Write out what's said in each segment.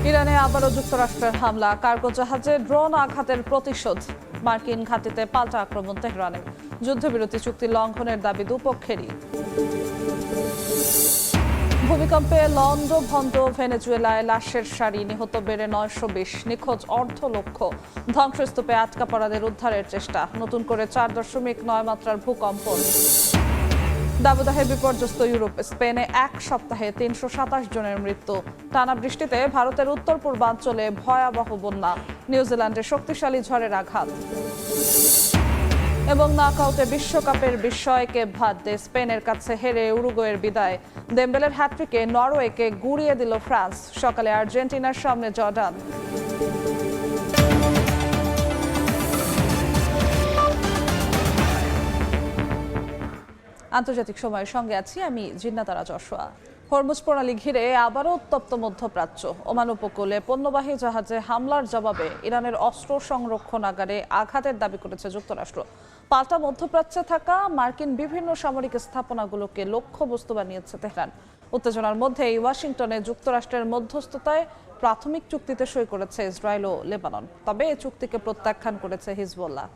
ইরানে আবারও যুক্তরাষ্ট্রের হামলা, কার্গো জাহাজে ড্রোন আঘাতের প্রতিশোধ। মার্কিন ঘাঁটিতে পাল্টা আক্রমণ তেহরানের। যুদ্ধবিরতি চুক্তি লঙ্ঘনের দাবি দুপক্ষেরই। ভূমিকম্পে লন্ডভন্ড ভেনেজুয়েলায় লাশের সারি, নিহত বেড়ে 920, নিখোঁজ অর্ধ লক্ষ। ধ্বংসস্তূপে আটকা পড়াদের উদ্ধারের চেষ্টা, নতুন করে 4.9 মাত্রার ভূকম্পন। দাবদাহে বিপর্যস্ত ইউরোপ, স্পেনে এক সপ্তাহে 327 জনের মৃত্যু। টানা বৃষ্টিতে ভারতের উত্তর পূর্বাঞ্চলে ভয়াবহ বন্যা, নিউজিল্যান্ডে শক্তিশালী ঝড়ের আঘাত। এবং নকআউটে বিশ্বকাপের বিস্ময়কে ভাদ্যে স্পেনের কাছে হেরে উরুগুয়ের বিদায়। দেম্বেলের হ্যাট্রিকে নরওয়েকে গুঁড়িয়ে দিল ফ্রান্স। সকালে আর্জেন্টিনার সামনে জর্ডান। আন্তর্জাতিক সময়ের সঙ্গে আছি আমি জিন্নাতারা যশোয়া। হরমুজ প্রণালী ঘিরে আবারও উত্তপ্ত মধ্যপ্রাচ্য। ওমান উপকূলে পণ্যবাহী জাহাজে হামলার জবাবে ইরানের অস্ত্র সংরক্ষণাগারে আঘাতের দাবি করেছে যুক্তরাষ্ট্র। পাল্টা মধ্যপ্রাচ্যে থাকা মার্কিন বিভিন্ন সামরিক স্থাপনাগুলোকে লক্ষ্যবস্তু বানিয়েছে তেহরান। উত্তেজনার মধ্যেই ওয়াশিংটনে যুক্তরাষ্ট্রের মধ্যস্থতায় প্রাথমিক চুক্তিতে সই করেছে ইসরায়েল ও লেবানন। তবে এই চুক্তিকে প্রত্যাখ্যান করেছে হিজবুল্লাহ।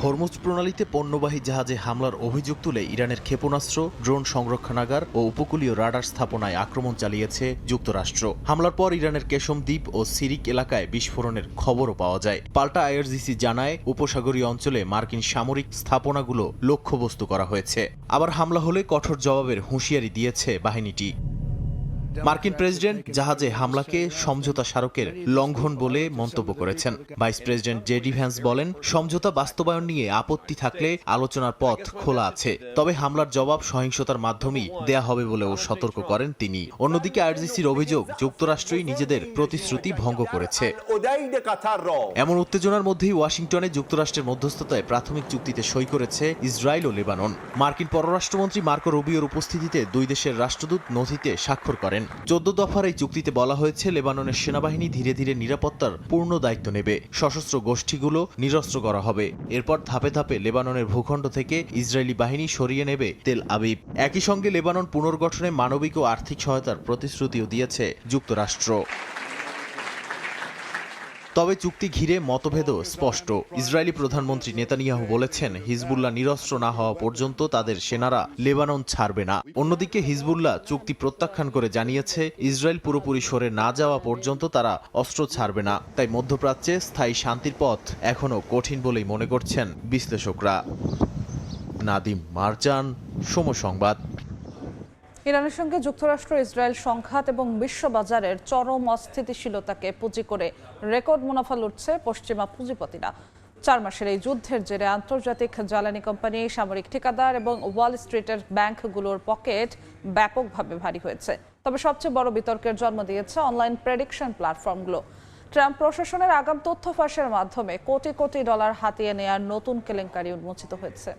হরমুজ প্রণালীতে পণ্যবাহী জাহাজে হামলার অভিযোগ তুলে ইরানের ক্ষেপণাস্ত্র, ড্রোন সংরক্ষণাগার ও উপকূলীয় রাডার স্থাপনায় আক্রমণ চালিয়েছে যুক্তরাষ্ট্র। হামলার পর ইরানের কেশম দ্বীপ ও সিরিক এলাকায় বিস্ফোরণের খবরও পাওয়া যায়। পাল্টা আইআরজিসি জানায়, উপসাগরীয় অঞ্চলে মার্কিন সামরিক স্থাপনাগুলো লক্ষ্যবস্তু করা হয়েছে। আবার হামলা হলে কঠোর জবাবের হুঁশিয়ারি দিয়েছে বাহিনীটি। মার্কিন প্রেসিডেন্ট জাহাজে হামলাকে সমঝোতা স্মারকের লঙ্ঘন বলে মন্তব্য করেছেন। ভাইস প্রেসিডেন্ট জেডি ভ্যান্স বলেন, সমঝোতা বাস্তবায়ন নিয়ে আপত্তি থাকলে আলোচনার পথ খোলা আছে, তবে হামলার জবাব সহিংসতার মাধ্যমেই দেয়া হবে বলেও সতর্ক করেন তিনি। অন্যদিকে আইআরজিসির অভিযোগ, যুক্তরাষ্ট্রই নিজেদের প্রতিশ্রুতি ভঙ্গ করেছে। এমন উত্তেজনার মধ্যেই ওয়াশিংটনে যুক্তরাষ্ট্রের মধ্যস্থতায় প্রাথমিক চুক্তিতে সই করেছে ইসরায়েল ও লেবানন। মার্কিন পররাষ্ট্রমন্ত্রী মার্কো রুবিওর উপস্থিতিতে দুই দেশের রাষ্ট্রদূত নথিতে স্বাক্ষর করেন। 14 দফার এই চুক্তিতে বলা হয়েছে, লেবাননের সেনাবাহিনী ধীরে ধীরে নিরাপত্তার পূর্ণ দায়িত্ব নেবে, সশস্ত্র গোষ্ঠীগুলো নিরস্ত্র করা হবে। এরপর ধাপে ধাপে লেবাননের ভূখণ্ড থেকে ইসরায়েলি বাহিনী সরিয়ে নেবে তেল আবিব। একই সঙ্গে লেবানন পুনর্গঠনে মানবিক ও আর্থিক সহায়তার প্রতিশ্রুতিও দিয়েছে যুক্তরাষ্ট্র। তবে চুক্তি ঘিরে মতভেদও স্পষ্ট। ইসরায়েলি প্রধানমন্ত্রী নেতানিয়াহু বলেছেন, হিজবুল্লাহ নিরস্ত্র না হওয়া পর্যন্ত তাদের সেনারা লেবানন ছাড়বে না। অন্যদিকে হিজবুল্লাহ চুক্তি প্রত্যাখ্যান করে জানিয়েছে, ইসরায়েল পুরোপুরি সরে না যাওয়া পর্যন্ত তারা অস্ত্র ছাড়বে না। তাই মধ্যপ্রাচ্যে স্থায়ী শান্তির পথ এখনও কঠিন বলেই মনে করছেন বিশ্লেষকরা। নাদিম মারজান, সময় সংবাদ। ইরানের সঙ্গে যুক্তরাষ্ট্র ইসরায়েল সংঘাত এবং বিশ্ববাজারের চরম অস্থিতিশীলতাকে পুঁজি করে রেকর্ড মুনাফা লুটছে পশ্চিমা পুঁজিপতিরা। 4 মাসের এই যুদ্ধের জেরে আন্তর্জাতিক জ্বালানি কোম্পানি, সামরিক ঠিকাদার এবং ওয়াল স্ট্রিটের ব্যাংকগুলোর পকেট ব্যাপকভাবে ভারী হয়েছে। তবে সবচেয়ে বড় বিতর্কের জন্ম দিয়েছে অনলাইন প্রেডিকশন প্ল্যাটফর্মগুলো। ট্রাম্প প্রশাসনের আগাম তথ্য ফাঁসের মাধ্যমে কোটি কোটি ডলার হাতিয়ে নেয়ার নতুন কেলেঙ্কারি উন্মোচিত হয়েছে।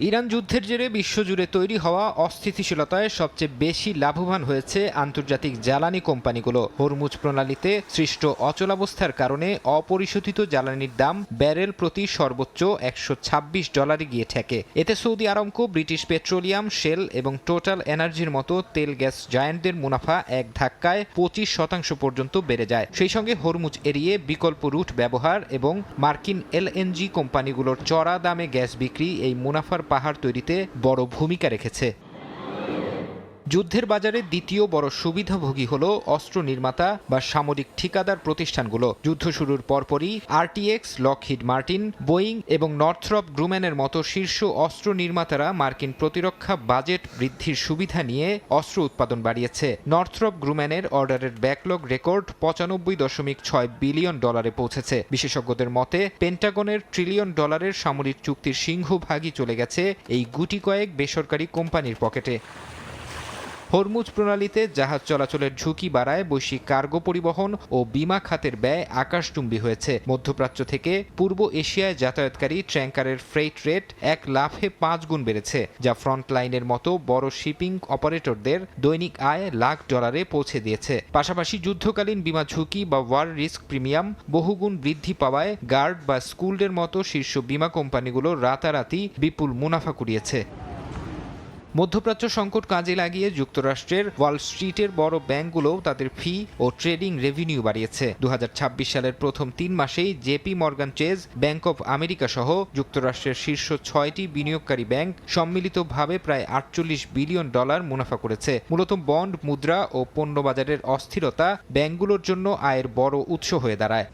ইরান যুদ্ধের জেরে বিশ্বজুড়ে তৈরি হওয়া অস্থিতিশীলতায় সবচেয়ে বেশি লাভবান হয়েছে আন্তর্জাতিক জ্বালানি কোম্পানিগুলো। হরমুজ প্রণালীতে সৃষ্ট অচলাবস্থার কারণে অপরিশোধিত জ্বালানির দাম ব্যারেল প্রতি সর্বোচ্চ $126 গিয়ে ঠেকে। এতে Saudi Aramco, British Petroleum, Shell এবং টোটাল এনার্জির মতো তেল গ্যাস জায়ান্টদের মুনাফা এক ধাক্কায় 25% পর্যন্ত বেড়ে যায়। সেই সঙ্গে হরমুজ এড়িয়ে বিকল্প রুট ব্যবহার এবং মার্কিন এলএনজি কোম্পানিগুলোর চড়া দামে গ্যাস বিক্রি এই মুনাফার পাহাড় তৈরিতে বড় ভূমিকা রেখেছে। যুদ্ধের বাজারে দ্বিতীয় বড় সুবিধাভোগী হলো অস্ত্র নির্মাতা বা সামরিক ঠিকাদার প্রতিষ্ঠানগুলো। যুদ্ধ শুরুর পরপরই আরটিএক্স, লকহিড মার্টিন, বোয়িং এবং নর্থরপ গ্রুম্যানের মতো শীর্ষ অস্ত্র নির্মাতারা মার্কিন প্রতিরক্ষা বাজেট বৃদ্ধির সুবিধা নিয়ে অস্ত্র উৎপাদন বাড়িয়েছে। নর্থরপ গ্রুম্যানের অর্ডারের ব্যাকলগ রেকর্ড $95.6 বিলিয়ন পৌঁছেছে। বিশেষজ্ঞদের মতে, পেন্টাগনের $1 ট্রিলিয়ন সামরিক চুক্তির সিংহভাগই চলে গেছে এই গুটি কয়েক বেসরকারি কোম্পানির পকেটে। হরমুজ প্রণালীতে জাহাজ চলাচলের ঝুঁকি বাড়ায় বৈশ্বিক কার্গো পরিবহন ও বিমা খাতের ব্যয় আকাশচুম্বী হয়েছে। মধ্যপ্রাচ্য থেকে পূর্ব এশিয়ায় যাতায়াতকারী ট্যাঙ্কারের ফ্রেইট রেট 1 লাফে 5 গুণ বেড়েছে, যা ফ্রন্টলাইনের মতো বড় শিপিং অপারেটরদের দৈনিক আয় $1,00,000 পৌঁছে দিয়েছে। পাশাপাশি যুদ্ধকালীন বিমা ঝুঁকি বা ওয়ার রিস্ক প্রিমিয়াম বহুগুণ বৃদ্ধি পাওয়ায় গার্ড বা স্কুলদের মতো শীর্ষ বিমা কোম্পানিগুলো রাতারাতি বিপুল মুনাফা কুড়িয়েছে। মধ্যপ্রাচ্য সংকট কাজে লাগিয়ে যুক্তরাষ্ট্রের ওয়াল স্ট্রিটের বড় ব্যাংকগুলোও তাদের ফি ও ট্রেডিং রেভিনিউ বাড়িয়েছে। 2026 সালের প্রথম 3 মাসেই JP Morgan Chase, Bank of America সহ যুক্তরাষ্ট্রের শীর্ষ 6টি বিনিয়োগকারী ব্যাংক সম্মিলিতভাবে প্রায় $48 বিলিয়ন মুনাফা করেছে। মূলত বন্ড, মুদ্রা ও পণ্য বাজারের অস্থিরতা ব্যাংকগুলোর জন্য আয়ের বড় উৎস হয়ে দাঁড়ায়।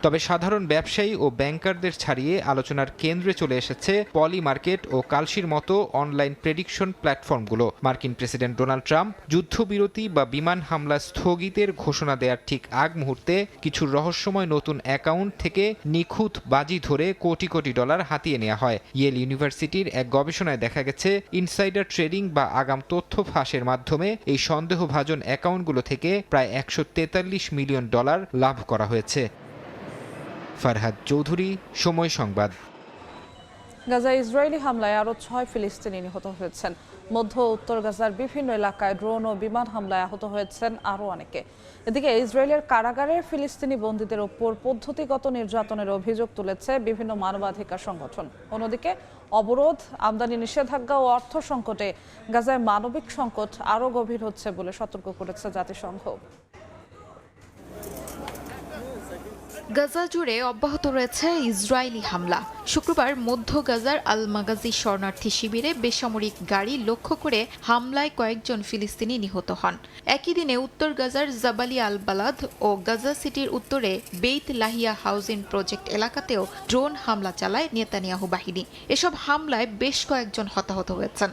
তবে সাধারণ ব্যবসায়ী ও ব্যাংকারদের ছাড়িয়ে আলোচনার কেন্দ্রে চলে এসেছে পলি মার্কেট ও কালশির মতো অনলাইন প্রেডিকশন প্ল্যাটফর্মগুলো। মার্কিন প্রেসিডেন্ট ডোনাল্ড ট্রাম্প যুদ্ধবিরতি বা বিমান হামলা স্থগিতের ঘোষণা দেওয়ার ঠিক আগ মুহূর্তে কিছু রহস্যময় নতুন অ্যাকাউন্ট থেকে নিখুঁত বাজি ধরে কোটি কোটি ডলার হাতিয়ে নেওয়া হয়। ইয়েল ইউনিভার্সিটির এক গবেষণায় দেখা গেছে ইনসাইডার ট্রেডিং বা আগাম তথ্য ফাঁসের মাধ্যমে এই সন্দেহভাজন অ্যাকাউন্টগুলো থেকে প্রায় $143 মিলিয়ন লাভ করা হয়েছে। ফারহাদ চৌধুরী, সময় সংবাদ। গাজায় ইসরায়েলি হামলায় আরও 6 ফিলিস্তিনি নিহত হয়েছেন। মধ্য ও উত্তর গাজার বিভিন্ন এলাকায় ড্রোন ও বিমান হামলায় আহত হয়েছেন আরও অনেকে। এদিকে ইসরায়েলের কারাগারে ফিলিস্তিনি বন্দীদের ওপর পদ্ধতিগত নির্যাতনের অভিযোগ তুলেছে বিভিন্ন মানবাধিকার সংগঠন। অন্যদিকে অবরোধ, আমদানি নিষেধাজ্ঞা ও অর্থ সংকটে গাজায় মানবিক সংকট আরও গভীর হচ্ছে বলে সতর্ক করেছে জাতিসংঘ। গাজা জুড়ে অব্যাহত রয়েছে ইসরায়েলি হামলা। শুক্রবার মধ্য গাজার আল মাগাজি শরণার্থী শিবিরে বেসামরিক গাড়ি লক্ষ্য করে হামলায় কয়েকজন ফিলিস্তিনি নিহত হন। একই দিনে উত্তর গাজার জাবালি আল বালাদ ও গাজা সিটির উত্তরে বেইত লাহিয়া হাউজিং প্রজেক্ট এলাকাতেও ড্রোন হামলা চালায় নেতানিয়াহু বাহিনী। এসব হামলায় বেশ কয়েকজন হতাহত হয়েছেন।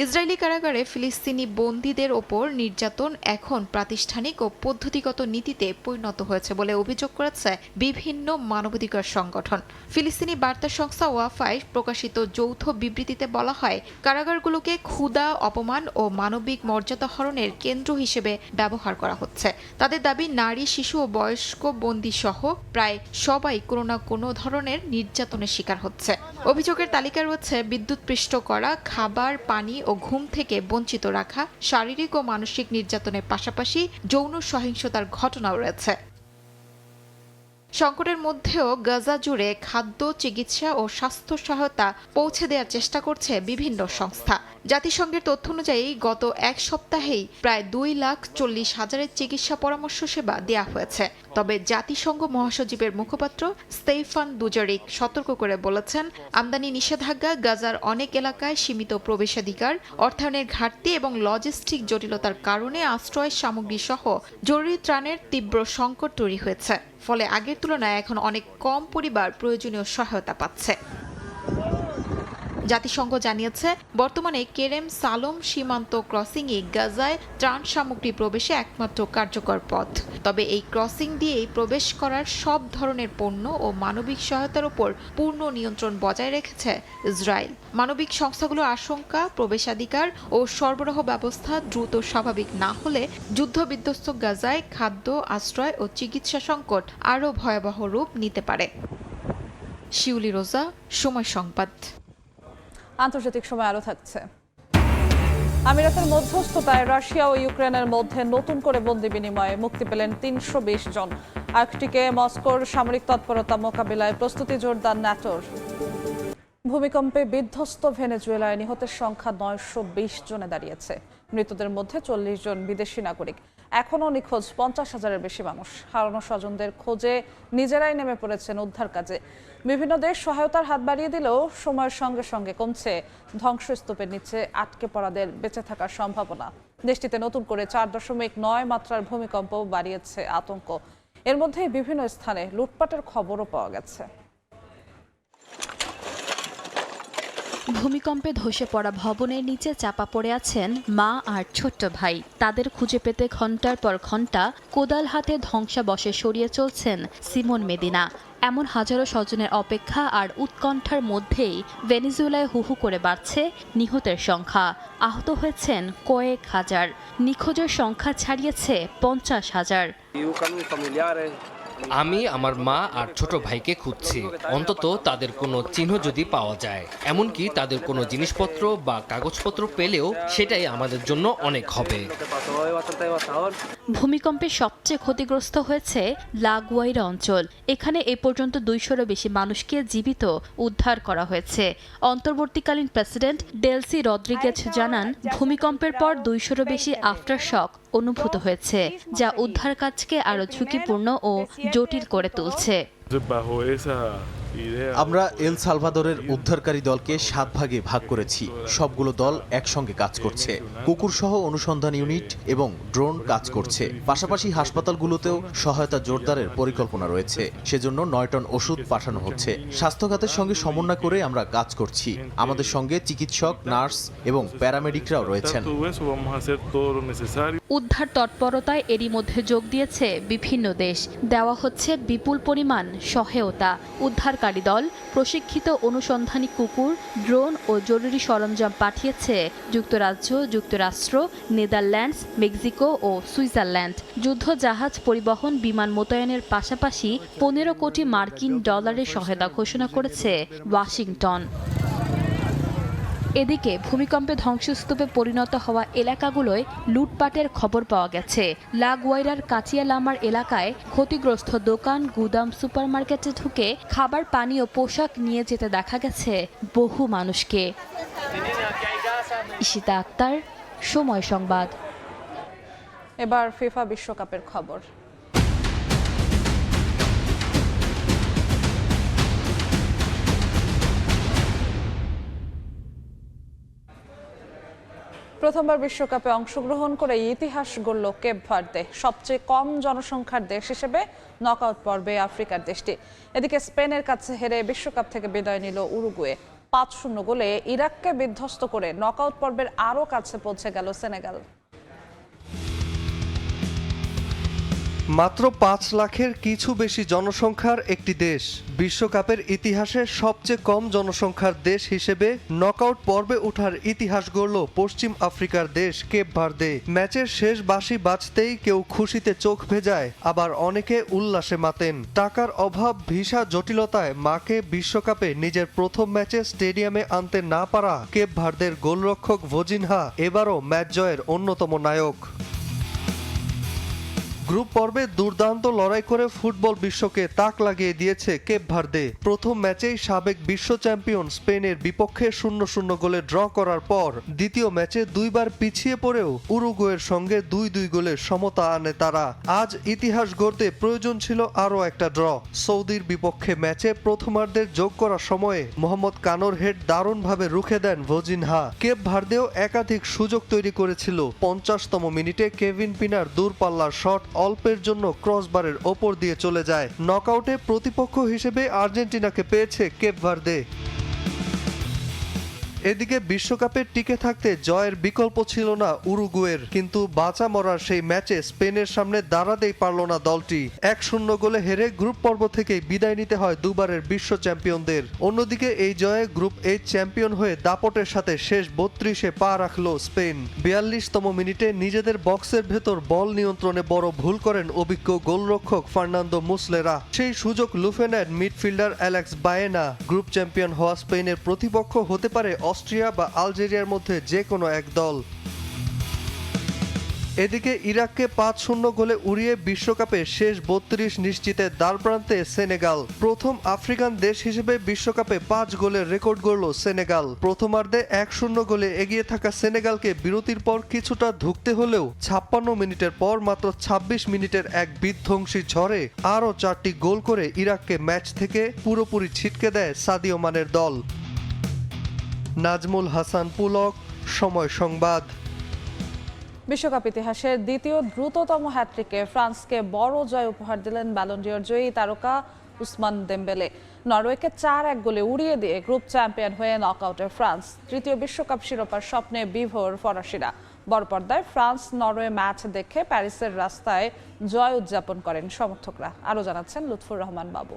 ইসরায়েলি কারাগারে ফিলিস্তিনি বন্দীদের ওপর নির্যাতন এখন প্রাতিষ্ঠানিক ও পদ্ধতিগত নীতিতে পরিণত হয়েছে বলে অভিযোগ করেছে বিভিন্ন মানবাধিকার সংগঠন। ফিলিস্তিনি বার্তা সংস্থা ওয়াফায় প্রকাশিত যৌথ বিবৃতিতে বলা হয়, কারাগারগুলোকে ক্ষুধা, অপমান ও মানবিক মর্যাদা হরণের কেন্দ্র হিসেবে ব্যবহার করা হচ্ছে। তাদের দাবি, নারী, শিশু ও বয়স্ক বন্দী সহ প্রায় সবাই কোনো না কোনো ধরনের নির্যাতনের শিকার হচ্ছে। অভিযোগের তালিকায় রয়েছে বিদ্যুৎপৃষ্ট করা, খাবার, পানি ও ঘুম থেকে বঞ্চিত রাখা, শারীরিক ও মানসিক নির্যাতনের পাশাপাশি যৌন সহিংসতার ঘটনাও রয়েছে। সংকটের মধ্যেও গাজা জুড়ে খাদ্য, চিকিৎসা ও স্বাস্থ্য সহায়তা পৌঁছে দেওয়ার চেষ্টা করছে বিভিন্ন সংস্থা। জাতিসংঘের তথ্য অনুযায়ী গত এক সপ্তাহেই প্রায় 2,40,000 চিকিৎসা পরামর্শ সেবা দেওয়া হয়েছে। তবে জাতিসংঘ মহাসচিবের মুখপাত্র স্তেফান দুজারিক সতর্ক করে বলেছেন, আমদানি নিষেধাজ্ঞা, গাজার অনেক এলাকায় সীমিত প্রবেশাধিকার, অর্থায়নের ঘাটতি এবং লজিস্টিক জটিলতার কারণে আশ্রয় সামগ্রী সহ জরুরি ত্রাণের তীব্র সংকট তৈরি হয়েছে। ফলে আগের তুলনায় এখন অনেক কম পরিবার প্রয়োজনীয় সহায়তা পাচ্ছে। জাতিসংঘ জানিয়েছে, বর্তমানে কেরেম সালোম সীমান্ত ক্রসিংই গাজায় ত্রাণ সামগ্রী প্রবেশে একমাত্র কার্যকর পথ। তবে এই ক্রসিং দিয়েই প্রবেশ করার সব ধরনের পণ্য ও মানবিক সহায়তার উপর পূর্ণ নিয়ন্ত্রণ বজায় রেখেছে ইসরায়েল। মানবিক সংস্থাগুলোর আশঙ্কা, প্রবেশাধিকার ও সরবরাহ ব্যবস্থা দ্রুত স্বাভাবিক না হলে যুদ্ধবিধ্বস্ত গাজায় খাদ্য, আশ্রয় ও চিকিৎসা সংকট আরও ভয়াবহ রূপ নিতে পারে। শিউলি রোজা, সময় সংবাদ। আন্তর্জাতিক সময় আরও থাকছে। আমিরাতের মধ্যস্থতায় রাশিয়া ও ইউক্রেনের মধ্যে নতুন করে বন্দি বিনিময়ে মুক্তি পেলেন 320 জন। আর্কটিকে মস্কোর সামরিক তৎপরতা মোকাবিলায় প্রস্তুতি জোরদার ন্যাটোর। ভূমিকম্পে বিধ্বস্ত ভেনেজুয়েলায় নিহতের সংখ্যা 920 জনে দাঁড়িয়েছে। মৃতদের মধ্যে 40 জন বিদেশি নাগরিক। এখনও নিখোঁজ 50,000-এর বেশি মানুষ। হারানো স্বজনদের খোঁজে নিজেরাই নেমে পড়েছেন উদ্ধার কাজে। বিভিন্ন দেশ সহায়তার হাত বাড়িয়ে দিলেও সময়ের সঙ্গে সঙ্গে কমছে ধ্বংসস্তূপের নিচে আটকে পড়াদের বেঁচে থাকার সম্ভাবনা। দেশটিতে নতুন করে 4.9 মাত্রার ভূমিকম্প বাড়িয়েছে আতঙ্ক। এর মধ্যে বিভিন্ন স্থানে লুটপাটের খবরও পাওয়া গেছে। ভূমিকম্পে ধসে পড়া ভবনের নিচে চাপা পড়ে আছেন মা আর ছোট্ট ভাই। তাদের খুঁজে পেতে ঘন্টার পর ঘন্টা কোদাল হাতে ধ্বংসাবশেষ সরিয়ে চলছেন সিমন মেদিনা। এমন হাজারো স্বজনের অপেক্ষা আর উৎকণ্ঠার মধ্যেই ভেনেজুয়েলায় হুহু করে বাড়ছে নিহতের সংখ্যা। আহত হয়েছেন কয়েক হাজার, নিখোঁজের সংখ্যা ছাড়িয়েছে 50,000। আমি আমার মা আর ছোট ভাইকে খুঁজছি। অন্তত তাদের কোনো চিহ্ন যদি পাওয়া যায়, এমনকি তাদের কোনো জিনিসপত্র বা কাগজপত্র পেলেও সেটাই আমাদের জন্য অনেক হবে। ভূমিকম্পে সবচেয়ে ক্ষতিগ্রস্ত হয়েছে লা গুয়াইরা অঞ্চল। এখানে এ পর্যন্ত 200-এরও বেশি মানুষকে জীবিত উদ্ধার করা হয়েছে। অন্তর্বর্তীকালীন প্রেসিডেন্ট ডেলসি রদ্রিগেজ জানান, ভূমিকম্পের পর 200-এরও বেশি আফটার শক অনুভূত হয়েছে, যা উদ্ধার কাজকে আরও ঝুঁকিপূর্ণ ও জটিল করে তুলছে। আমরা এল সালভাদরের উদ্ধারকারী দলকে 7 ভাগে ভাগ করেছি। সবগুলো দল একসঙ্গে কাজ করছে। কুকুর সহ অনুসন্ধান ইউনিট এবং ড্রোন কাজ করছে। পাশাপাশি হাসপাতালগুলোতেও সহায়তা জোরদারের পরিকল্পনা রয়েছে। সেজন্য 9 টন ওষুধ পাঠানো হচ্ছে। স্বাস্থ্য খাতের সঙ্গে সমন্বয় করে আমরা কাজ করছি। আমাদের সঙ্গে চিকিৎসক, নার্স এবং প্যারামেডিকরাও রয়েছেন। উদ্ধার তৎপরতায় এরই মধ্যে যোগ দিয়েছে বিভিন্ন দেশ। দেওয়া হচ্ছে বিপুল পরিমাণ সহায়তা। উদ্ধারকারী দল, প্রশিক্ষিত অনুসন্ধানী কুকুর, ড্রোন ও জরুরি সরঞ্জাম পাঠিয়েছে যুক্তরাজ্য, যুক্তরাষ্ট্র, নেদারল্যান্ডস, মেক্সিকো ও সুইজারল্যান্ড। যুদ্ধ জাহাজ পরিবহন, বিমান মোতায়েনের পাশাপাশি 15 কোটি মার্কিন ডলারের সহায়তা ঘোষণা করেছে ওয়াশিংটন। এদিকে ভূমিকম্পে ধ্বংসস্তূপে পরিণত হওয়া এলাকাগুলোয় লুটপাটের খবর পাওয়া গেছে। লা গুয়াইরার কাচিয়া লামার এলাকায় ক্ষতিগ্রস্ত দোকান, গুদাম, সুপারমার্কেটে ঢুকে খাবার, পানি ও পোশাক নিয়ে যেতে দেখা গেছে বহু মানুষকে। ইশিতা আক্তার, সময় সংবাদ। এবার ফিফা বিশ্বকাপের খবর। প্রথমবার বিশ্বকাপে অংশগ্রহণ করে ইতিহাস গড়ল কেপ ভার্দে। সবচেয়ে কম জনসংখ্যার দেশ হিসেবে নকআউট পর্বে আফ্রিকার দেশটি। এদিকে স্পেনের কাছে হেরে বিশ্বকাপ থেকে বিদায় নিল উরুগুয়ে। 5-0 গোলে ইরাককে বিধ্বস্ত করে নকআউট পর্বের আরও কাছে পৌঁছে গেল সেনেগাল। মাত্র 5 লাখের কিছু বেশি জনসংখ্যার একটি দেশ, বিশ্বকাপের ইতিহাসে সবচেয়ে কম জনসংখ্যার দেশ হিসেবে নকআউট পর্বে ওঠার ইতিহাস গড়ল পশ্চিম আফ্রিকার দেশ কেপ ভার্দে। ম্যাচের শেষ বাঁশি বাজতেই কেউ খুশিতে চোখ ভেজায়, আবার অনেকে উল্লাসে মাতেন। টাকার অভাব, ভিসা জটিলতায় মাকে বিশ্বকাপে নিজের প্রথম ম্যাচে স্টেডিয়ামে আনতে না পারা কেপ ভার্দের গোলরক্ষক ভোজিনহা এবারও ম্যাচ জয়ের অন্যতম নায়ক। গ্রুপ পর্বে দুর্দান্ত লড়াই করে ফুটবল বিশ্বকে তাক লাগিয়ে দিয়েছে কেপ ভার্দে। প্রথম ম্যাচেই সাবেক বিশ্ব চ্যাম্পিয়ন স্পেনের বিপক্ষে 0-0 গোলে ড্র করার পর দ্বিতীয় ম্যাচে 2 বার পিছিয়ে পড়েও উরুগুয়ের সঙ্গে 2-2 গোলের সমতা আনে তারা। আজ ইতিহাস গড়তে প্রয়োজন ছিল আরও একটা ড্র। সৌদির বিপক্ষে ম্যাচে প্রথমার্ধের যোগ করার সময়ে মোহাম্মদ কানোর হেড দারুণভাবে রুখে দেন ভোজিনহা। কেপ ভার্দেও একাধিক সুযোগ তৈরি করেছিল। 50তম মিনিটে কেভিন পিনার দূরপাল্লার শট অল্পের জন্য ক্রসবারের ওপর দিয়ে চলে যায়। নকআউটে প্রতিপক্ষ হিসেবে আর্জেন্টিনাকে পেয়েছে কেপ ভার্দে। এদিকে বিশ্বকাপে টিকে থাকতে জয়ের বিকল্প ছিল না উরুগুয়ের, কিন্তু বাঁচা মরার সেই ম্যাচে স্পেনের সামনে দাঁড়াতেই পারল না দলটি। 1-0 গোলে হেরে গ্রুপ পর্ব থেকেই বিদায় নিতে হয় দুবারের বিশ্ব চ্যাম্পিয়নদের। অন্যদিকে এই জয়ে গ্রুপ এইচ চ্যাম্পিয়ন হয়ে দাপটের সাথে শেষ 32-এ পা রাখল স্পেন। 42তম মিনিটে নিজেদের বক্সের ভেতর বল নিয়ন্ত্রণে বড় ভুল করেন অভিজ্ঞ গোলরক্ষক ফার্নান্দো মুসলেরা। সেই সুযোগ লুফে নেন midfielder Alex Baena. Group champion হওয়া স্পেনের প্রতিপক্ষ হতে পারে অস্ট্রিয়া বা আলজেরিয়ার মধ্যে যে কোনো এক দল। এদিকে ইরাককে 5-0 গোলে উড়িয়ে বিশ্বকাপে শেষ 32 নিশ্চিতের দ্বারপ্রান্তে সেনেগাল। প্রথম আফ্রিকান দেশ হিসেবে বিশ্বকাপে 5 গোলের রেকর্ড গড়ল সেনেগাল। প্রথমার্ধে 1-0 গোলে এগিয়ে থাকা সেনেগালকে বিরতির পর কিছুটা ধুঁকতে হলেও 56 মিনিটের পর মাত্র 26 মিনিটের এক বিধ্বংসী ঝড়ে আরও 4টি গোল করে ইরাককে ম্যাচ থেকে পুরোপুরি ছিটকে দেয় সাদিও মানের দল। নাজমুল হাসান পুলক, সময় সংবাদ। বিশ্বকাপ ইতিহাসের দ্বিতীয় দ্রুততম হ্যাট্রিকে ফ্রান্সকে বড় জয় উপহার দিলেন ব্যালন ডি'র জয়ী তারকা উসমান দেমবেলে। নরওয়েকে 4-1 গোলে উড়িয়ে দিয়ে গ্রুপ চ্যাম্পিয়ন হয়ে নকআউটে ফ্রান্স। তৃতীয় বিশ্বকাপ শিরোপার স্বপ্নে বিভোর ফরাসিরা। বড় পর্দায় ফ্রান্স নরওয়ে ম্যাচ দেখে প্যারিসের রাস্তায় জয় উদযাপন করেন সমর্থকরা। আরও জানাচ্ছেন লুৎফুর রহমান বাবু।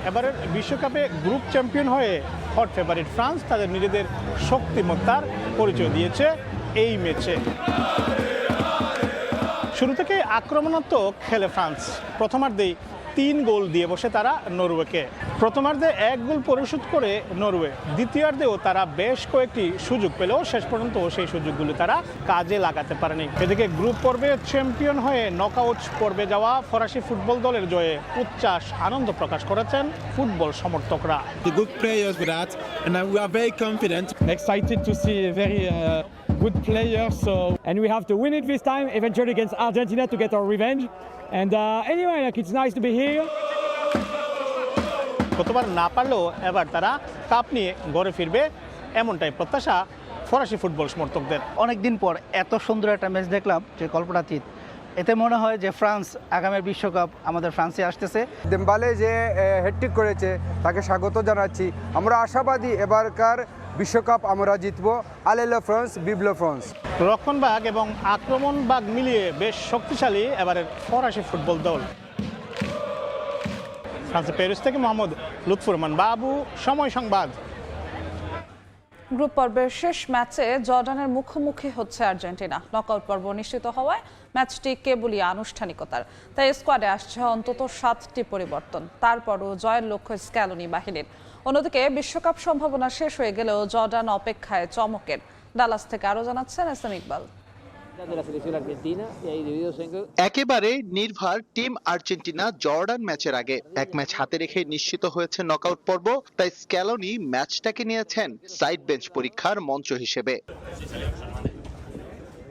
এবারের বিশ্বকাপে গ্রুপ চ্যাম্পিয়ন হয়ে হট ফেভারিট ফ্রান্স তাদের নিজেদের শক্তিমত্তার পরিচয় দিয়েছে এই ম্যাচে। শুরু থেকে আক্রমণাত্মক খেলে ফ্রান্স। প্রথমার্ধেই 3 গোল দিয়ে বসে তারা নরওয়েকে। প্রথমার্ধে 1 গোল পরিশোধ করে নরওয়ে। দ্বিতীয়ার্ধেও তারা বেশ কয়েকটি সুযোগ পেলেও শেষ পর্যন্ত সেই সুযোগগুলো তারা কাজে লাগাতে পারেনি। এদিকে গ্রুপ পর্বে চ্যাম্পিয়ন হয়ে নকআউট পর্বে যাওয়া ফরাসি ফুটবল দলের জয়ে উচ্ছ্বাস আনন্দ প্রকাশ করেছেন ফুটবল সমর্থকরা। The good players with that, and we are very confident. Excited to see very good players. And we have to win it this time, eventually against Argentina to get our revenge. And anyway, it's nice to be here. গতবার না পারলেও এবার তারা cup নিয়ে ঘরে ফিরবে, এমনটাই প্রত্যাশা ফরাসি ফুটবল সমর্থকদের। অনেকদিন পর এত সুন্দর একটা ম্যাচ দেখলাম যে কল্পনাতীত। এতে মনে হয় যে ফ্রান্স আগামী বিশ্বকাপ আমাদের ফ্রান্সে আসতেছে। দেমবালে যে হ্যাটট্রিক করেছে তাকে স্বাগত জানাচ্ছি। আমরা আশাবাদী এবারকার বিশ্বকাপ আমরা জিতবো। আলেলো ফ্রান্স, বিবলো ফ্রান্স। রক্ষণভাগ এবং আক্রমণভাগ মিলিয়ে বেশ শক্তিশালী এবারের ফরাসি ফুটবল দল। ফ্রান্সের প্যারিস থেকে মোহাম্মদ লুৎফুর রহমান বাবু, সময় সংবাদ। গ্রুপ পর্বের শেষ ম্যাচে জর্ডানের মুখোমুখি হচ্ছে আর্জেন্টিনা। নকআউট পর্ব নিশ্চিত হওয়ায় ম্যাচটি কেবলই আনুষ্ঠানিকতার, তাই স্কোয়াডে আসছে অন্তত 7টি পরিবর্তন। তারপরও জয়ের লক্ষ্য স্ক্যালোনি বাহিনীর। অন্যদিকে বিশ্বকাপ সম্ভাবনা শেষ হয়ে গেলেও জর্ডান অপেক্ষায় চমকের। ডালাস থেকে আরও জানাচ্ছেন এস এম ইকবাল। একেবারে নির্ভর টিম আর্জেন্টিনা জর্ডান ম্যাচের আগে এক ম্যাচ হাতে রেখে নিশ্চিত হয়েছে নকআউট পর্ব, তাই স্ক্যালোনি ম্যাচটাকে নিয়েছেন সাইড বেঞ্চ পরীক্ষার মঞ্চ হিসেবে।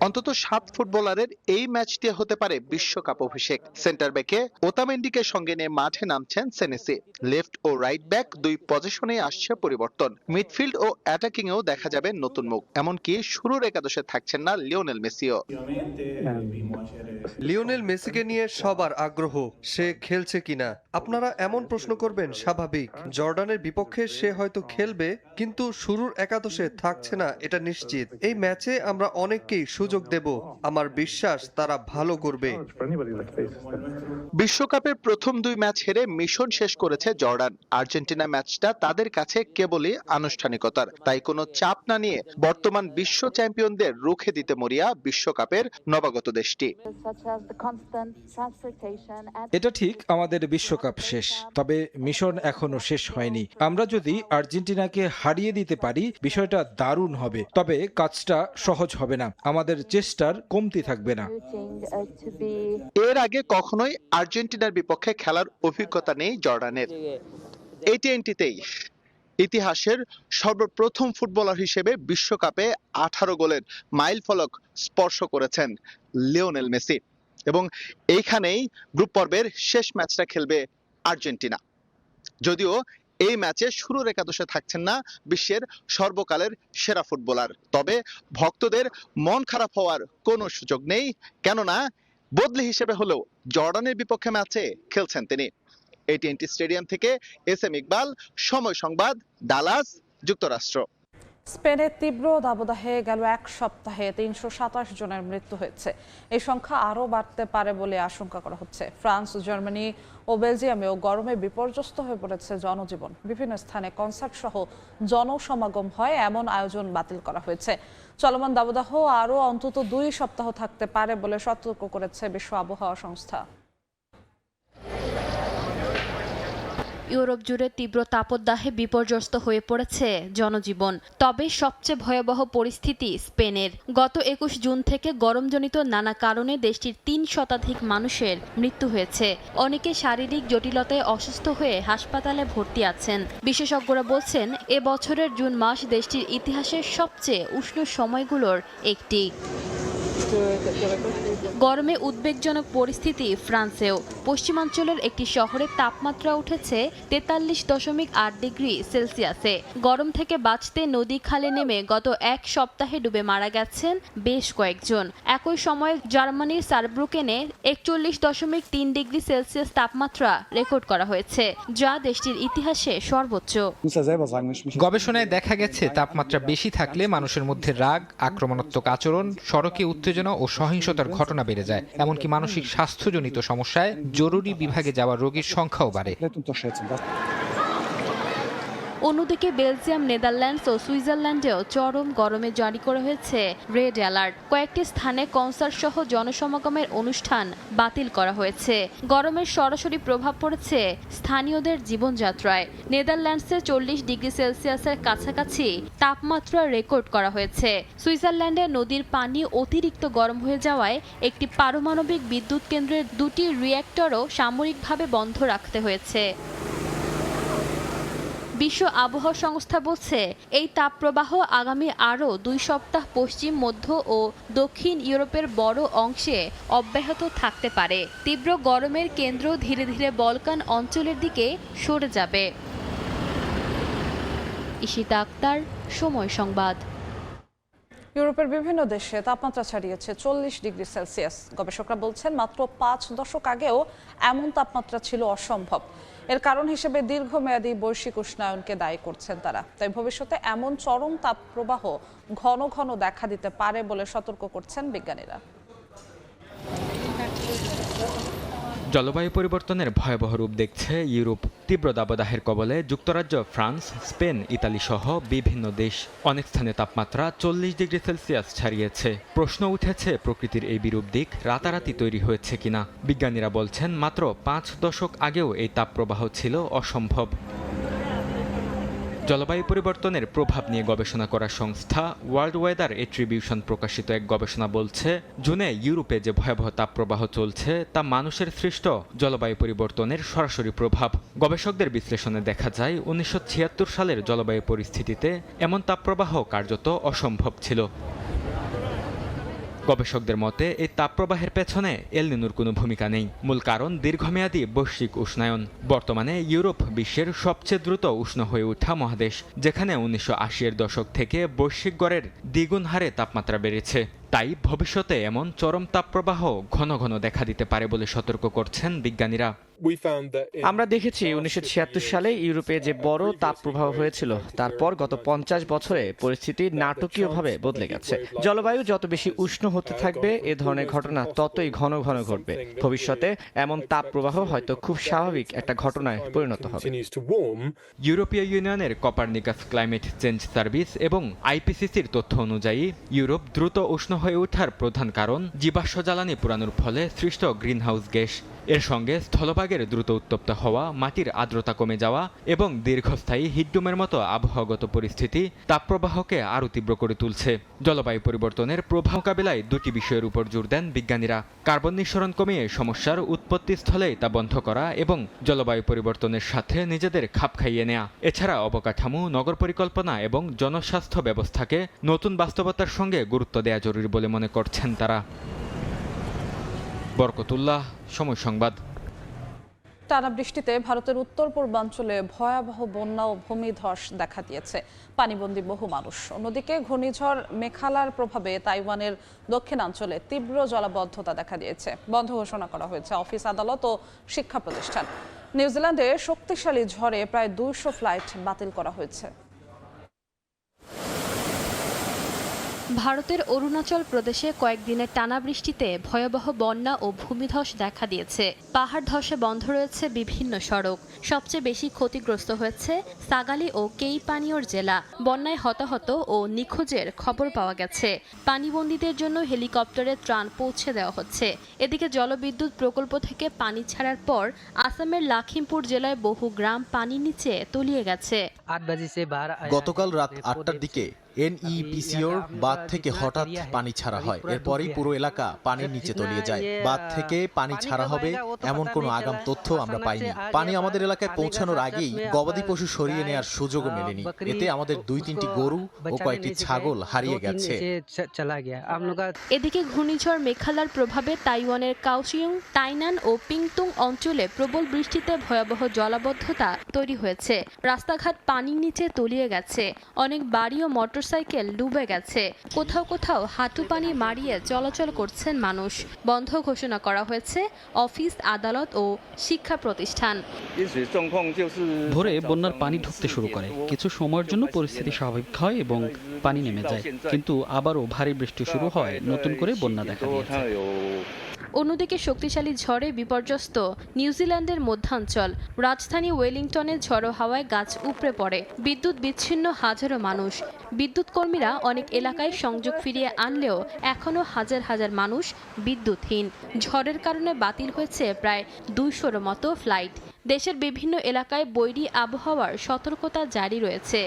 অন্তত 7 ফুটবলারের এই ম্যাচটি হতে পারে বিশ্বকাপ অভিষেক। সেন্টার ব্যাকে ওতামেন্ডিকে সঙ্গে নিয়ে মাঠে নামছেন সেনেসি। লেফট ও রাইট ব্যাক দুই পজিশনে আসছে পরিবর্তন। মিডফিল্ড ও অ্যাটাকিং এও দেখা যাবে নতুন মুখ, এমনকি শুরুর একাদশে থাকছেন না লিওনেল মেসিও। লিওনেল মেসিকে নিয়ে সবার আগ্রহ, সে খেলছে কিনা। আপনারা এমন প্রশ্ন করবেন, স্বাভাবিক। জর্ডানের বিপক্ষে সে হয়তো খেলবে, কিন্তু শুরুর একাদশে থাকছে না এটা নিশ্চিত। এই ম্যাচে আমরা অনেককেই সুযোগ দেব, আমার বিশ্বাস তারা ভালো করবে। বিশ্বকাপের প্রথম 2 ম্যাচ হেরে মিশন শেষ করেছে জর্ডান। আর্জেন্টিনা ম্যাচটা তাদের কাছে কেবলই আনুষ্ঠানিকতার, তাই কোনো চাপ না নিয়ে বর্তমান বিশ্ব চ্যাম্পিয়নদের রুখে দিতে মরিয়া বিশ্বকাপের নবাগত দেশটি। এটা ঠিক, আমাদের বিশ্বকাপ শেষ, তবে মিশন এখনো শেষ হয়নি। আমরা যদি আর্জেন্টিনাকে হারিয়ে দিতে পারি বিষয়টা দারুণ হবে, তবে কাজটা সহজ হবে না। আমাদের চেষ্টার কমতি থাকবে না। এর আগে কখনোই আর্জেন্টিনার বিপক্ষে খেলার অভিজ্ঞতা নেই জর্ডানের। এই ইতিহাসের সর্বপ্রথম ফুটবলার হিসেবে বিশ্বকাপে 18 গোলের মাইল ফলক স্পর্শ করেছেন লিওনেল মেসি, এবং এইখানেই গ্রুপ পর্বের শেষ ম্যাচটা খেলবে আর্জেন্টিনা। যদিও এই ম্যাচে শুরুর একাদশে থাকছেন না বিশ্বের সর্বকালের সেরা ফুটবলার, তবে ভক্তদের মন খারাপ হওয়ার কোনো সুযোগ নেই, কেননা বদলি হিসেবে হলেও জর্ডানের বিপক্ষে ম্যাচে খেলছেন তিনি। AT&T স্টেডিয়াম থেকে এস এম ইকবাল, সময় সংবাদ, ডালাস, যুক্তরাষ্ট্র। স্পেনের তীব্র দাবদাহে গেল 1 সপ্তাহে 327 জনের মৃত্যু হয়েছে। এই সংখ্যা আরও বাড়তে পারে বলে আশঙ্কা করা হচ্ছে। ফ্রান্স, জার্মানি ও বেলজিয়ামেও গরমে বিপর্যস্ত হয়ে পড়েছে জনজীবন। বিভিন্ন স্থানে কনসার্ট সহ জনসমাগম হয় এমন আয়োজন বাতিল করা হয়েছে। চলমান দাবদাহ আরও অন্তত 2 সপ্তাহ থাকতে পারে বলে সতর্ক করেছে বিশ্ব আবহাওয়া সংস্থা। ইউরোপ জুড়ে তীব্র তাপদাহে বিপর্যস্ত হয়ে পড়েছে জনজীবন। তবে সবচেয়ে ভয়াবহ পরিস্থিতি স্পেনের। গত 21 জুন থেকে গরমজনিত নানা কারণে দেশটির 3 শতাধিক মানুষের মৃত্যু হয়েছে। অনেকে শারীরিক জটিলতায় অসুস্থ হয়ে হাসপাতালে ভর্তি আছেন। বিশেষজ্ঞরা বলছেন, এ বছরের জুন মাস দেশটির ইতিহাসের সবচেয়ে উষ্ণ সময়গুলোর একটি। গরমে উদ্বেগজনক পরিস্থিতি ফ্রান্সেও। পশ্চিমাঞ্চলের একটি শহরের তাপমাত্রা উঠেছে 43.8 ডিগ্রি সেলসিয়াসে। গরম থেকে বাঁচতে নদী খালে নেমে গত 1 সপ্তাহে ডুবে মারা গেছেন বেশ কয়েকজন। একই সময়ে জার্মানির সারব্রুকেনে 41.3 ডিগ্রি সেলসিয়াস তাপমাত্রা রেকর্ড করা হয়েছে, যা দেশটির ইতিহাসে সর্বোচ্চ। গবেষণায় দেখা গেছে তাপমাত্রা বেশি থাকলে মানুষের মধ্যে রাগ, আক্রমণাত্মক আচরণ, সড়কে উত্তেজনা ও সহিংসতার ঘটনা বেড়ে যায়। এমনকি মানসিক স্বাস্থ্যজনিত সমস্যায় জরুরি বিভাগে যাওয়া রোগীর সংখ্যাও বাড়ে। অন্যদিকে বেলজিয়াম, নেদারল্যান্ডস ও সুইজারল্যান্ডেও চরম গরমে জারি করা হয়েছে রেড অ্যালার্ট। কয়েকটি স্থানে কনসার্ট সহ জনসমাগমের অনুষ্ঠান বাতিল করা হয়েছে। গরমের সরাসরি প্রভাব পড়েছে স্থানীয়দের জীবনযাত্রায়। নেদারল্যান্ডসে 40 ডিগ্রি সেলসিয়াসের কাছাকাছি তাপমাত্রা রেকর্ড করা হয়েছে। সুইজারল্যান্ডে নদীর পানি অতিরিক্ত গরম হয়ে যাওয়ায় একটি পারমাণবিক বিদ্যুৎ কেন্দ্রের 2টি রিঅ্যাক্টরও সাময়িকভাবে বন্ধ রাখতে হয়েছে। বিশ্ব আবহাওয়া সংস্থা বলছে এই তাপপ্রবাহ আগামী আরও 2 সপ্তাহ পশ্চিম, মধ্য ও দক্ষিণ ইউরোপের বড় অংশে অব্যাহত থাকতে পারে। তীব্র গরমের কেন্দ্র ধীরে ধীরে বলকান অঞ্চলের দিকে সরে যাবে। ঈশিতা আক্তার, সময় সংবাদ। ইউরোপের বিভিন্ন দেশে তাপমাত্রা ছাড়িয়েছে 40 ডিগ্রি সেলসিয়াস। গবেষকরা বলছেন মাত্র 5 দশক আগেও এমন তাপমাত্রা ছিল অসম্ভব। এর কারণ হিসেবে দীর্ঘমেয়াদী বৈশ্বিক উষ্ণায়নকে দায়ী করছেন তারা। তাই ভবিষ্যতে এমন চরম তাপপ্রবাহ ঘন ঘন দেখা দিতে পারে বলে সতর্ক করছেন বিজ্ঞানীরা। জলবায়ু পরিবর্তনের ভয়াবহ রূপ দেখছে ইউরোপ। তীব্র দাবদাহের কবলে যুক্তরাজ্য, ফ্রান্স, স্পেন, ইতালি সহ বিভিন্ন দেশ। অনেক স্থানে তাপমাত্রা 40 ডিগ্রি সেলসিয়াস ছাড়িয়েছে। প্রশ্ন উঠেছে, প্রকৃতির এই বিরূপ দিক রাতারাতি তৈরি হয়েছে কিনা। বিজ্ঞানীরা বলছেন মাত্র 5 দশক আগেও এই তাপপ্রবাহ ছিল অসম্ভব। জলবায়ু পরিবর্তনের প্রভাব নিয়ে গবেষণা করা সংস্থা ওয়ার্ল্ড ওয়েদার এট্রিবিউশন প্রকাশিত এক গবেষণা বলছে, জুনে ইউরোপে যে ভয়াবহ তাপপ্রবাহ চলছে তা মানুষের সৃষ্ট জলবায়ু পরিবর্তনের সরাসরি প্রভাব। গবেষকদের বিশ্লেষণে দেখা যায় 1976 সালের জলবায়ু পরিস্থিতিতে এমন তাপপ্রবাহ কার্যত অসম্ভব ছিল। গবেষকদের মতে এই তাপপ্রবাহের পেছনে এল নিনোর কোনো ভূমিকা নেই। মূল কারণ দীর্ঘমেয়াদী বৈশ্বিক উষ্ণায়ন। বর্তমানে ইউরোপ বিশ্বের সবচেয়ে দ্রুত উষ্ণ হয়ে ওঠা মহাদেশ, যেখানে 1980-এর দশক থেকে বৈশ্বিক গড়ের দ্বিগুণ হারে তাপমাত্রা বেড়েছে। তাই ভবিষ্যতে এমন চরম তাপপ্রবাহ ঘন ঘন দেখা দিতে পারে বলে সতর্ক করছেন বিজ্ঞানীরা। আমরা দেখেছি 1976 সালে ইউরোপে যে বড় তাপপ্রবাহ হয়েছিল, তারপর গত 50 বছরে পরিস্থিতি নাটকীয়ভাবে বদলে গেছে। জলবায়ু যত বেশি উষ্ণ হতে থাকবে, এ ধরনের ঘটনা ততই ঘন ঘন ঘটবে। ভবিষ্যতে এমন তাপপ্রবাহ হয়তো খুব স্বাভাবিক একটা ঘটনায় পরিণত হবে। ইউরোপীয় ইউনিয়নের কপারনিকাস ক্লাইমেট চেঞ্জ সার্ভিস এবং আইপিসিসির তথ্য অনুযায়ী ইউরোপ দ্রুত উষ্ণ হয়ে ওঠার প্রধান কারণ জীবাশ্ম জ্বালানি পোড়ানোর ফলে সৃষ্ট গ্রিনহাউস গ্যাস। এর সঙ্গে স্থলভাগের দ্রুত উত্তপ্ত হওয়া, মাটির আর্দ্রতা কমে যাওয়া এবং দীর্ঘস্থায়ী হিটডোমের মতো আবহাওয়াগত পরিস্থিতি তাপপ্রবাহকে আরও তীব্র করে তুলছে। জলবায়ু পরিবর্তনের প্রভাব মোকাবিলায় 2টি বিষয়ের উপর জোর দেন বিজ্ঞানীরা: কার্বন নিঃসরণ কমিয়ে সমস্যার উৎপত্তি স্থলেই তা বন্ধ করা এবং জলবায়ু পরিবর্তনের সাথে নিজেদের খাপ খাইয়ে নেওয়া। এছাড়া অবকাঠামো, নগর পরিকল্পনা এবং জনস্বাস্থ্য ব্যবস্থাকে নতুন বাস্তবতার সঙ্গে গুরুত্ব দেওয়া জরুরি বলে মনে করছেন তারা। বরকতুল্লাহ, সময় সংবাদ। টানা বৃষ্টিতে ভারতের উত্তর পূর্বাঞ্চলে ভয়াবহ বন্যা ও ভূমিধস দেখা দিয়েছে। পানিবন্দী বহু মানুষ। অন্যদিকে ঘূর্ণিঝড় মেখালার প্রভাবে তাইওয়ানের দক্ষিণাঞ্চলে তীব্র জলাবদ্ধতা দেখা দিয়েছে। বন্ধ ঘোষণা করা হয়েছে অফিস, আদালত ও শিক্ষা প্রতিষ্ঠান। নিউজিল্যান্ডে শক্তিশালী ঝড়ে প্রায় 200 ফ্লাইট বাতিল করা হয়েছে। ভারতের অরুণাচল প্রদেশে কয়েকদিনের টানা বৃষ্টিতে ভয়াবহ বন্যা ও ভূমিধস দেখা দিয়েছে। পাহাড় ধসে বন্ধ রয়েছে বিভিন্ন সড়ক। সবচেয়ে বেশি ক্ষতিগ্রস্ত হয়েছে সাগালি ও কেইপানিয়র জেলা। বন্যায় হতাহত ও নিখোঁজের খবর পাওয়া গেছে। পানিবন্দীদের জন্য হেলিকপ্টারে ত্রাণ পৌঁছে দেওয়া হচ্ছে। এদিকে জলবিদ্যুৎ প্রকল্প থেকে পানি ছাড়ার পর আসামের লাখিমপুর জেলায় বহু গ্রাম পানির নিচে তলিয়ে গেছে। গতকাল রাত 8টার দিকে এনইপিসিওর বাঁধ থেকে হঠাৎ পানি ছাড়া হয়। এরপরই পুরো এলাকা পানির নিচে তলিয়ে যায়। বাঁধ থেকে পানি ছাড়া হবে এমন কোনো আগাম তথ্য আমরা পাইনি। পানি আমাদের এলাকায় পৌঁছানোর আগেই গবাদি পশু সরিয়ে নেওয়ার সুযোগও মেলেনি। এতে আমাদের 2-3টি গরু ও কয়েকটি ছাগল হারিয়ে গেছে। এদিকে ঘূর্ণিঝড় মেখালার প্রভাবে তাইওয়ানের কাওশিয়ং, তাইনান ও পিংতুং অঞ্চলে প্রবল বৃষ্টিতে ভয়াবহ জলাবদ্ধতা তৈরি হয়েছে। রাস্তাঘাট পানির নিচে তলিয়ে গেছে। অনেক বাড়ি ও মোটরসাইকেল ডুবে গেছে। কোথাও কোথাও হাঁটু পানি মারিয়ে চলাচল করছেন মানুষ। বন্ধ ঘোষণা করা হয়েছে অফিস, আদালত ও শিক্ষা প্রতিষ্ঠান। ভোরে বন্যার পানি ঢুকতে শুরু করে। কিছু সময়ের জন্য পরিস্থিতি স্বাভাবিক হয় এবং পানি নেমে যায়, কিন্তু আবারও ভারী বৃষ্টি শুরু হয়, নতুন করে বন্যা দেখা দিয়েছে। অন্যদিকে শক্তিশালী ঝড়ে বিপর্যস্ত নিউজিল্যান্ডের মধ্যাঞ্চল। রাজধানী ওয়েলিংটনে ঝড়ো হাওয়ায় গাছ উপড়ে পড়ে, বিদ্যুৎ বিচ্ছিন্ন হাজারো মানুষ। বিদ্যুৎ কর্মীরা অনেক এলাকায় সংযোগ ফিরিয়ে আনলেও এখনও হাজার হাজার মানুষ বিদ্যুৎহীন। ঝড়ের কারণে বাতিল হয়েছে প্রায় 200-র মতো ফ্লাইট। দেশের বিভিন্ন এলাকায় বৈরী আবহাওয়ার সতর্কতা জারি রয়েছে।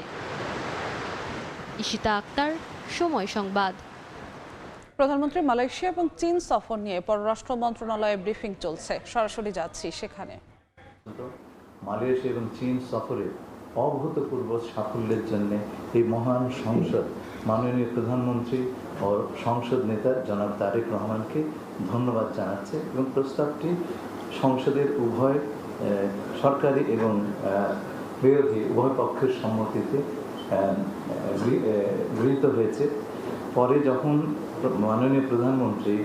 ইশিতা আক্তার, সময় সংবাদ। প্রধানমন্ত্রী মালয়েশিয়া এবং চীন সফর নিয়ে পররাষ্ট্র মন্ত্রণালয়ে ব্রিফিং চলছে, সরাসরি যাচ্ছি সেখানে। মালয়েশিয়া এবং চীন সফরে অভূতপূর্ব সাফল্যের জন্য এই মহান সংসদ মাননীয় প্রধানমন্ত্রী ও সংসদ নেতা জনাব তারেক রহমানকে ধন্যবাদ জানাচ্ছে এবং প্রস্তাবটি সংসদের উভয় সরকারি এবং বিরোধী উভয় পক্ষের সম্মতিতে গৃহীত হয়েছে। পরে যখন মাননীয় প্রধানমন্ত্রী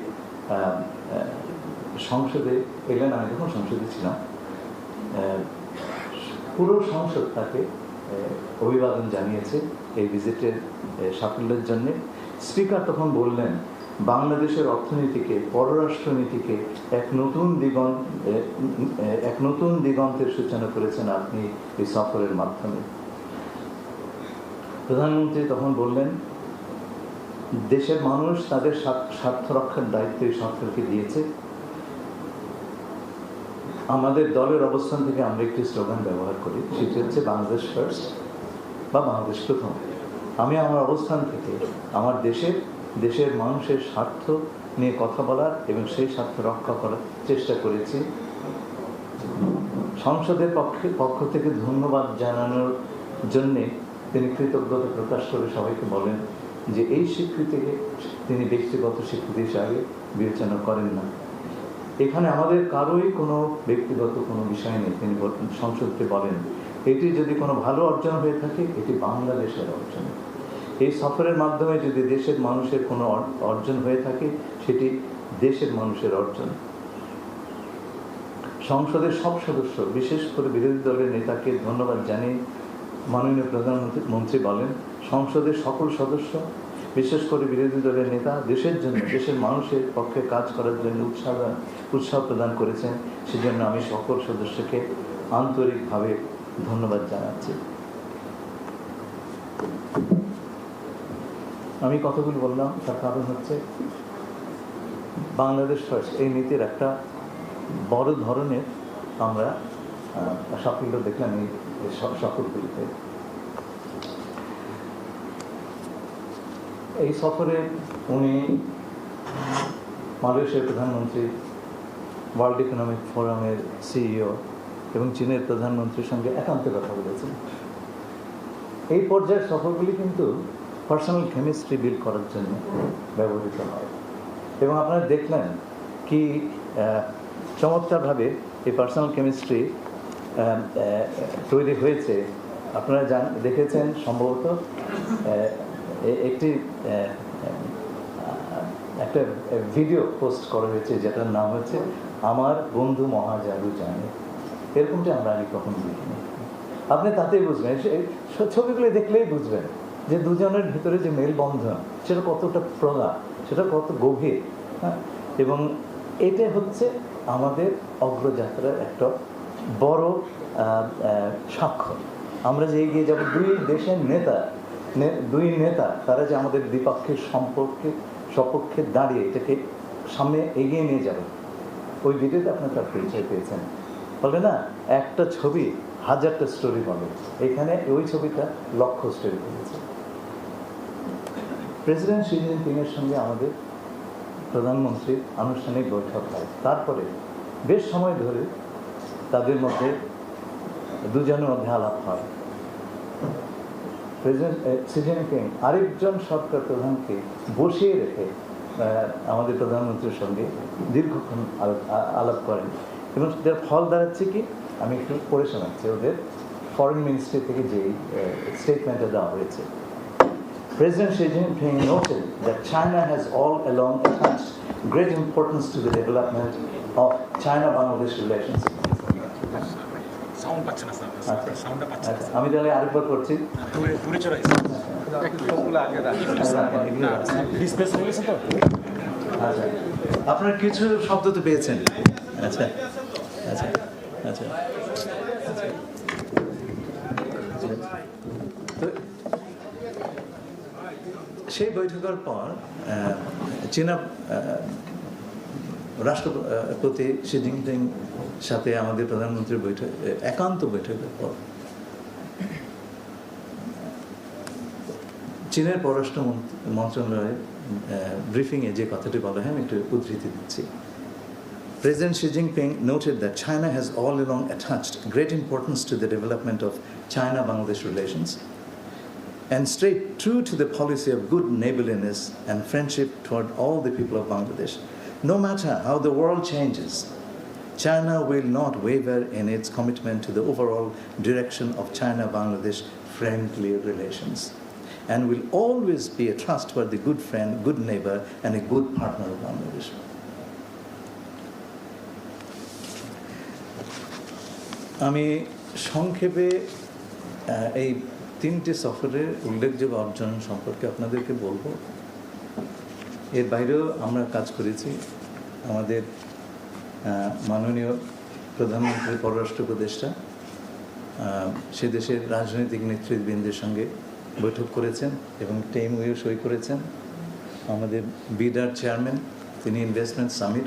সংসদে এলেন, আমি যখন সংসদে ছিলাম, পুরো সংসদ তাকে অভিবাদন জানিয়েছে এই ভিজিটের সাফল্যের জন্য। স্পিকার তখন বললেন, বাংলাদেশের অর্থনীতিকে, পররাষ্ট্রনীতিকে এক নতুন দিগন্তের সূচনা করেছেন আপনি এই সফরের মাধ্যমে। প্রধানমন্ত্রী তখন বললেন, দেশের মানুষ তাদের স্বার্থ রক্ষার দায়িত্ব এই সরকারকে দিয়েছে। আমাদের দলের অবস্থান থেকে আমরা একটি স্লোগান ব্যবহার করি, সেটি হচ্ছে বাংলাদেশ ফার্স্ট বা বাংলাদেশ প্রথম। আমি আমার অবস্থান থেকে আমার দেশের মানুষের স্বার্থ নিয়ে কথা বলার এবং সেই স্বার্থ রক্ষা করার চেষ্টা করেছি। সংসদের পক্ষ থেকে ধন্যবাদ জানানোর জন্যে তিনি কৃতজ্ঞতা প্রকাশ করে সবাইকে বলেন যে এই স্বীকৃতিকে তিনি ব্যক্তিগত স্বীকৃতি হিসাবে বিবেচনা করেন না। এখানে আমাদের কারোই কোনো ব্যক্তিগত কোনো বিষয় নেই। তিনি সংসদকে বলেন, এটি যদি কোনো ভালো অর্জন হয়ে থাকে, এটি বাংলাদেশের অর্জন। এই সফরের মাধ্যমে যদি দেশের মানুষের কোনো অর্জন হয়ে থাকে, সেটি দেশের মানুষের অর্জন। সংসদের সব সদস্য, বিশেষ করে বিরোধী দলের নেতাকে ধন্যবাদ জানিয়ে মাননীয় প্রধানমন্ত্রী বলেন, সংসদের সকল সদস্য, বিশেষ করে বিরোধী দলের নেতা দেশের জন্য, দেশের মানুষের পক্ষে কাজ করার জন্য উৎসাহ প্রদান করেছেন। সেজন্য আমি সকল সদস্যকে আন্তরিকভাবে ধন্যবাদ জানাচ্ছি। আমি কথাগুলো বললাম, তার কারণ হচ্ছে বাংলাদেশ ফার্স্ট এই নীতির একটা বড় ধরনের আমরা সাফল্য দেখলাম এই সফরগুলিতে। এই সফরে উনি মালয়েশিয়ার প্রধানমন্ত্রী, ওয়ার্ল্ড ইকোনমিক ফোরামের সিইও এবং চীনের প্রধানমন্ত্রীর সঙ্গে একান্তে কথা বলেছেন। এই পর্যায়ের সফরগুলি কিন্তু পার্সোনাল কেমিস্ট্রি বিল্ড করার জন্য ব্যবহৃত হয় এবং আপনারা দেখলেন কি চমৎকারভাবে এই পার্সোনাল কেমিস্ট্রি তৈরি হয়েছে। আপনারা দেখেছেন সম্ভবত একটা ভিডিও পোস্ট করা হয়েছে যেটার নাম হচ্ছে আমার বন্ধু মহাজাদু জানে। এরকমটা আমরা আগে কখনো দেখিনি। আপনি তাতেই বুঝবেন, ছবিগুলো দেখলেই বুঝবেন যে দুজনের ভিতরে যে মেলবন্ধন সেটা কতটা প্রগাঢ়, সেটা কত গভীর। হ্যাঁ, এবং এটা হচ্ছে আমাদের অগ্রযাত্রার একটা বড় সাক্ষ্য। আমরা যে এগিয়ে যাব, দুই নেতা তারা যে আমাদের দ্বিপাক্ষিক সপক্ষে দাঁড়িয়ে এটাকে সামনে এগিয়ে নিয়ে যাবে। ওই ভিডিওতে আপনার তার পরিচয় পেয়েছেন। বলে না, একটা ছবি হাজারটা স্টোরি বলে, এখানে ওই ছবিটা লক্ষ স্টোরি বলেছে। প্রেসিডেন্ট শি জিনপিংয়ের সঙ্গে আমাদের প্রধানমন্ত্রীর আনুষ্ঠানিক বৈঠক হয়। তারপরে বেশ সময় ধরে তাদের মধ্যে দুজনের মধ্যে আলাপ হয়। প্রেসিডেন্ট শি জিনপিং আরেকজন সরকার প্রধানকে বসিয়ে রেখে আমাদের প্রধানমন্ত্রীর সঙ্গে দীর্ঘক্ষণ আলাপ করেন এবং যার ফল দাঁড়াচ্ছে কি, আমি একটু পড়ে শোনাচ্ছি ওদের ফরেন মিনিস্ট্রি থেকে যেই স্টেটমেন্টটা দেওয়া হয়েছে। President Xi Jinping noted that China has all along attached great importance to the development of China-Bangladesh relations. আমি তাহলে আরেকবার করছি। আচ্ছা, আপনারা কিছু শব্দ তো পেয়েছেন। আচ্ছা আচ্ছা আচ্ছা তো সেই বৈঠকের পর চীনা রাষ্ট্রপতি শি জিনপিং সাথে আমাদের প্রধানমন্ত্রীর বৈঠক, একান্ত বৈঠকের পর চীনের পররাষ্ট্র মন্ত্রণালয়ের ব্রিফিংয়ে যে কথাটি বলা হয়, আমি একটু উদ্ধৃতি দিচ্ছি। President Xi Jinping noted that China has all along attached great importance to the development of China-Bangladesh relations and stayed true to the policy of good neighborliness and friendship toward all the people of Bangladesh. No matter how the world changes, China will not waver in its commitment to the overall direction of China-Bangladesh friendly relations, and will always be a trustworthy good friend, good neighbor, and a good partner of Bangladesh. আমি সংক্ষেপে এই তিনটি সফরের উল্লেখযোগ্য অর্জন সম্পর্কে আপনাদেরকে বলবো। এর বাইরেও আমরা কাজ করেছি। আমাদের মাননীয় প্রধানমন্ত্রী পররাষ্ট্র উপদেষ্টা সে দেশের রাজনৈতিক নেতৃবৃন্দের সঙ্গে বৈঠক করেছেন এবং টেমওয়ে সই করেছেন। আমাদের বিডার চেয়ারম্যান তিনি ইনভেস্টমেন্ট সামিট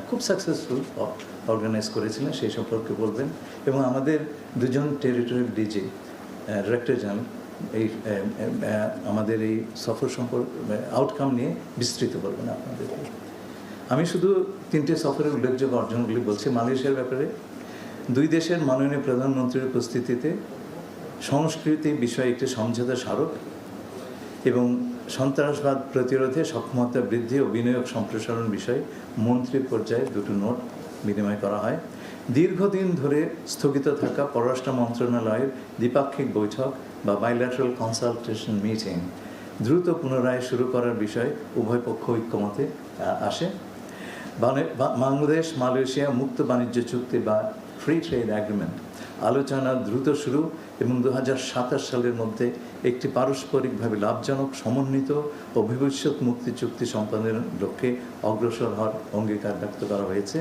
খুব সাকসেসফুল অর্গানাইজ করেছিলেন, সেই সম্পর্কে বলবেন। এবং আমাদের দুজন টেরিটোরিয়াল ডিজি ডিরেক্টর জেনারেল এই আমাদের এই সফর আউটকাম নিয়ে বিস্তৃত করবেন আপনাদেরকে। আমি শুধু তিনটে সফরের উল্লেখযোগ্য অর্জনগুলি বলছি। মালয়েশিয়ার ব্যাপারে দুই দেশের মাননীয় প্রধানমন্ত্রীর উপস্থিতিতে সংস্কৃতি বিষয়ে একটি সমঝোতা স্মারক এবং সন্ত্রাসবাদ প্রতিরোধে সক্ষমতা বৃদ্ধি ও বিনিয়োগ সম্প্রসারণ বিষয়ে মন্ত্রী পর্যায়ে দুটো নোট বিনিময় করা হয়। দীর্ঘদিন ধরে স্থগিত থাকা পররাষ্ট্র মন্ত্রণালয়ের দ্বিপাক্ষিক বৈঠক বা বাইল্যাটারাল কনসালটেশন মিটিং দ্রুত পুনরায় শুরু করার বিষয়ে উভয় পক্ষ ঐক্যমতে আসে। বাংলাদেশ মালয়েশিয়া মুক্ত বাণিজ্য চুক্তি বা ফ্রি ট্রেড এগ্রিমেন্ট আলোচনা দ্রুত শুরু এবং 2027 সালের মধ্যে একটি পারস্পরিকভাবে লাভজনক সমন্বিত ও ভবিষ্যৎ মুক্তি চুক্তি সম্পাদনের লক্ষ্যে অগ্রসর হওয়ার অঙ্গীকার ব্যক্ত করা হয়েছে।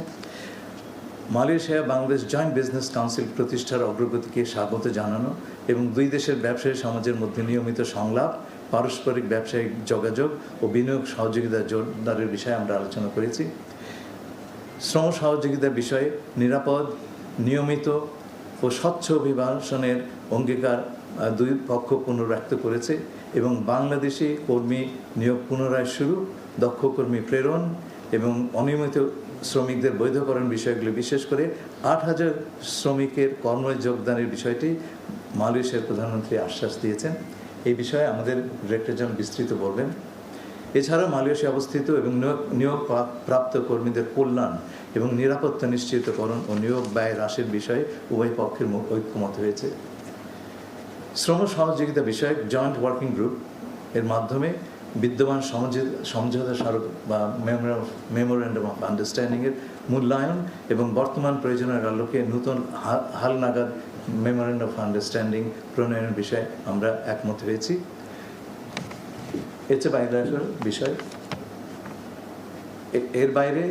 Malaysia Bangladesh joint business council প্রতিষ্ঠার অগ্রগতিকে স্বাগত জানানো এবং দুই দেশের ব্যবসায়ী সমাজের মধ্যে নিয়মিত সংলাপ, পারস্পরিক ব্যবসায়িক যোগাযোগ ও বিনিয়োগ সহযোগিতা জোরদারের বিষয়ে আমরা আলোচনা করেছি। শ্রম সহযোগিতার বিষয়ে নিরাপদ, নিয়মিত ও স্বচ্ছ অভিবাসনের অঙ্গীকার দুই পক্ষ পুনর্ব্যক্ত করেছে এবং বাংলাদেশি কর্মী নিয়োগ পুনরায় শুরু, দক্ষ কর্মী প্রেরণ এবং অনিয়মিত শ্রমিকদের বৈধকরণ বিষয়গুলি, বিশেষ করে 8,000 শ্রমিকের কর্মে যোগদানের বিষয়টি মালয়েশিয়ার প্রধানমন্ত্রী আশ্বাস দিয়েছেন। এই বিষয়ে আমাদের ডিরেক্টর জেনারেল বিস্তৃত বলবেন। এছাড়া মালয়েশিয়া অবস্থিত এবং নিয়োগ প্রাপ্ত কর্মীদের কল্যাণ এবং নিরাপত্তা নিশ্চিতকরণ ও নিয়োগ ব্যয় হ্রাসের বিষয়ে উভয় পক্ষের ঐক্যমত হয়েছে। শ্রম সহযোগিতা বিষয়ক জয়েন্ট ওয়ার্কিং গ্রুপ এর মাধ্যমে বিদ্যমান সমঝোতা স্মারক বা মেমোরেন্ডাম অফ আন্ডারস্ট্যান্ডিংয়ের মূল্যায়ন এবং বর্তমান প্রয়োজনের আলোকে নতুন হালনাগাদ মেমোরেন্ডাম অফ আন্ডারস্ট্যান্ডিং প্রণয়নের বিষয়ে আমরা একমত হয়েছি। এতে বাইলাটারাল বিষয়। এর বাইরে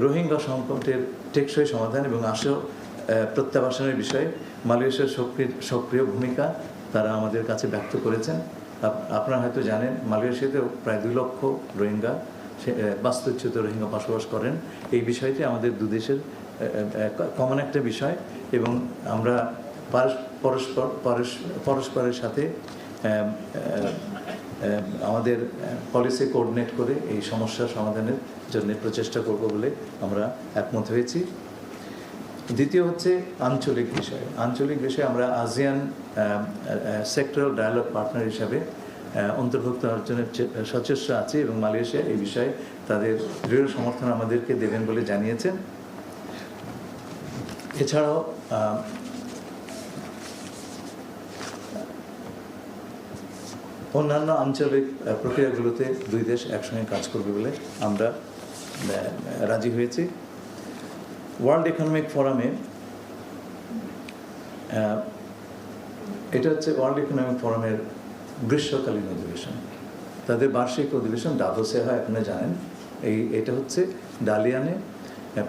রোহিঙ্গা সংকটের টেকসই সমাধান এবং প্রত্যাবাসনের বিষয়ে মালয়েশিয়ার সক্রিয় ভূমিকা তারা আমাদের কাছে ব্যক্ত করেছেন। আপনারা হয়তো জানেন মালয়েশিয়াতে প্রায় 2 লক্ষ রোহিঙ্গা বাস্তুচ্যুত রোহিঙ্গা বসবাস করেন। এই বিষয়টি আমাদের দুদেশের কমন একটা বিষয় এবং আমরা পরস্পরের সাথে আমাদের পলিসি কোঅর্ডিনেট করে এই সমস্যার সমাধানের জন্য প্রচেষ্টা করব বলে আমরা একমত হয়েছি। দ্বিতীয় হচ্ছে আঞ্চলিক বিষয়। আঞ্চলিক বিষয়ে আমরা আসিয়ান সেক্টরাল ডায়ালগ পার্টনার হিসাবে অন্তর্ভুক্ত অর্জনের সচেষ্ট আছি এবং মালয়েশিয়া এই বিষয়ে তাদের দৃঢ় সমর্থন আমাদেরকে দেবেন বলে জানিয়েছেন। এছাড়াও অন্যান্য আঞ্চলিক প্রক্রিয়াগুলোতে দুই দেশ একসঙ্গে কাজ করবে বলে আমরা রাজি হয়েছি। ওয়ার্ল্ড ইকোনমিক ফোরামে এটা হচ্ছে ওয়ার্ল্ড ইকোনমিক ফোরামের গ্রীষ্মকালীন অধিবেশন। তাদের বার্ষিক অধিবেশন ডাভোসে হয়, আপনারা জানেন। এটা হচ্ছে ডালিয়ানে,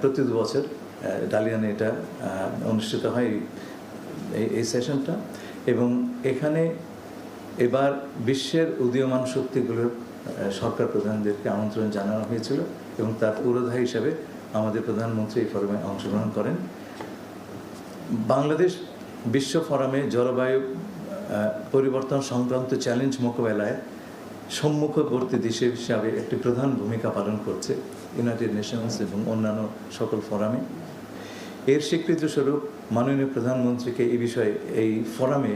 প্রতি 2 বছর ডালিয়ানে এটা অনুষ্ঠিত হয় এই সেশনটা। এবং এখানে এবার বিশ্বের উদীয়মান শক্তিগুলোর সরকার প্রধানদেরকে আমন্ত্রণ জানানো হয়েছিল এবং তার পুরোধা হিসেবে আমাদের প্রধানমন্ত্রী এই ফোরামে অংশগ্রহণ করেন। বাংলাদেশ বিশ্ব ফোরামে জলবায়ু পরিবর্তন সংক্রান্ত চ্যালেঞ্জ মোকাবেলায় সম্মুখবর্তী দেশ হিসাবে একটি প্রধান ভূমিকা পালন করছে ইউনাইটেড নেশনস এবং অন্যান্য সকল ফোরামে। এর স্বীকৃতিস্বরূপ মাননীয় প্রধানমন্ত্রীকে এই বিষয়ে এই ফোরামে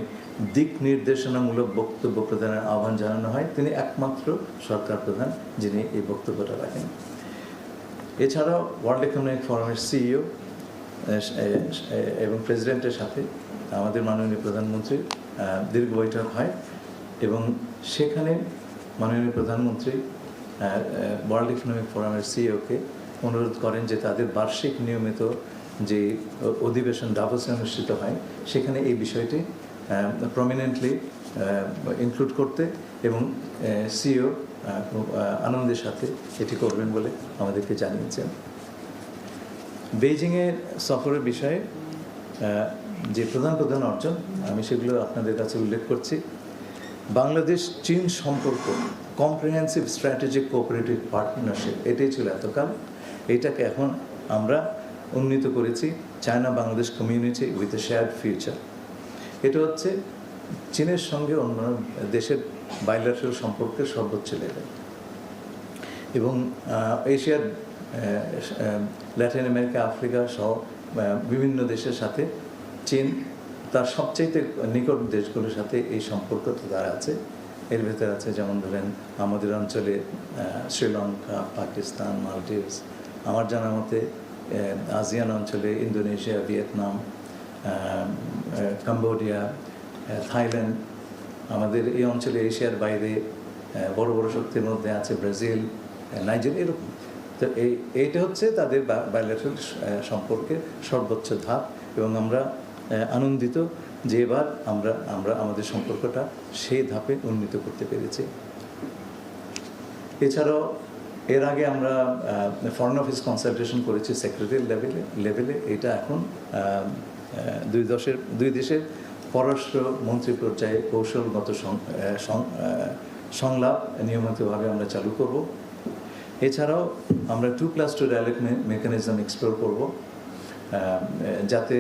দিক নির্দেশনামূলক বক্তব্য প্রদানের আহ্বান জানানো হয়। তিনি একমাত্র সরকার প্রধান যিনি এই বক্তব্যটা রাখেন। এছাড়াও ওয়ার্ল্ড ইকোনমিক ফোরামের সিইও এবং প্রেসিডেন্টের সাথে আমাদের মাননীয় প্রধানমন্ত্রীর দীর্ঘ বৈঠক হয় এবং সেখানে মাননীয় প্রধানমন্ত্রী ওয়ার্ল্ড ইকোনমিক ফোরামের সিইওকে অনুরোধ করেন যে তাদের বার্ষিক নিয়মিত যে অধিবেশন ডাভোসে অনুষ্ঠিত হয় সেখানে এই বিষয়টি প্রমিনেন্টলি ইনক্লুড করতে এবং সিইও আনন্দের সাথে এটি করবেন বলে আমাদেরকে জানিয়েছেন। বেইজিংয়ের সফরের বিষয়ে যে প্রধান অর্জন আমি সেগুলো আপনাদের কাছে উল্লেখ করছি। বাংলাদেশ চীন সম্পর্ক কম্প্রিহেন্সিভ স্ট্র্যাটেজিক কোঅপারেটিভ পার্টনারশিপ, এটাই ছিল এতকাল। এটাকে এখন আমরা উন্নীত করেছি China Bangladesh community with a shared future. এটা হচ্ছে চীনের সঙ্গে অন্য দেশের বাইলাটারাল সম্পর্কের সর্বোচ্চ লেভেল এবং এশিয়ার, ল্যাটিন আমেরিকা, আফ্রিকা সহ বিভিন্ন দেশের সাথে চীন তার সবচেয়ে নিকট দেশগুলোর সাথে এই সম্পর্ক তার আছে। এর ভেতরে আছে যেমন ধরেন আমাদের অঞ্চলে শ্রীলঙ্কা, পাকিস্তান, মালদ্বীপস, আমার জানা মতে আসিয়ান অঞ্চলে ইন্দোনেশিয়া, ভিয়েতনাম, কম্বোডিয়া, থাইল্যান্ড, আমাদের এই অঞ্চলে এশিয়ার বাইরে বড় বড় শক্তির মধ্যে আছে ব্রাজিল, নাইজেরিয়া, এরকম। তো এইটা হচ্ছে তাদের বাইলেটারাল সম্পর্কের সর্বোচ্চ ধাপ এবং আমরা আনন্দিত যে এবার আমরা আমাদের সম্পর্কটা সেই ধাপে উন্নীত করতে পেরেছি। এছাড়াও এর আগে আমরা ফরেন অফিস কনসালটেশন করেছি সেক্রেটারি লেভেলে। এটা এখন দুই দেশের পররাষ্ট্র মন্ত্রী পর্যায়ে কৌশলগত সংলাপ নিয়মিতভাবে আমরা চালু করব। এছাড়াও আমরা 2+2 ডায়ালগ মেকানিজম এক্সপ্লোর করব যাতে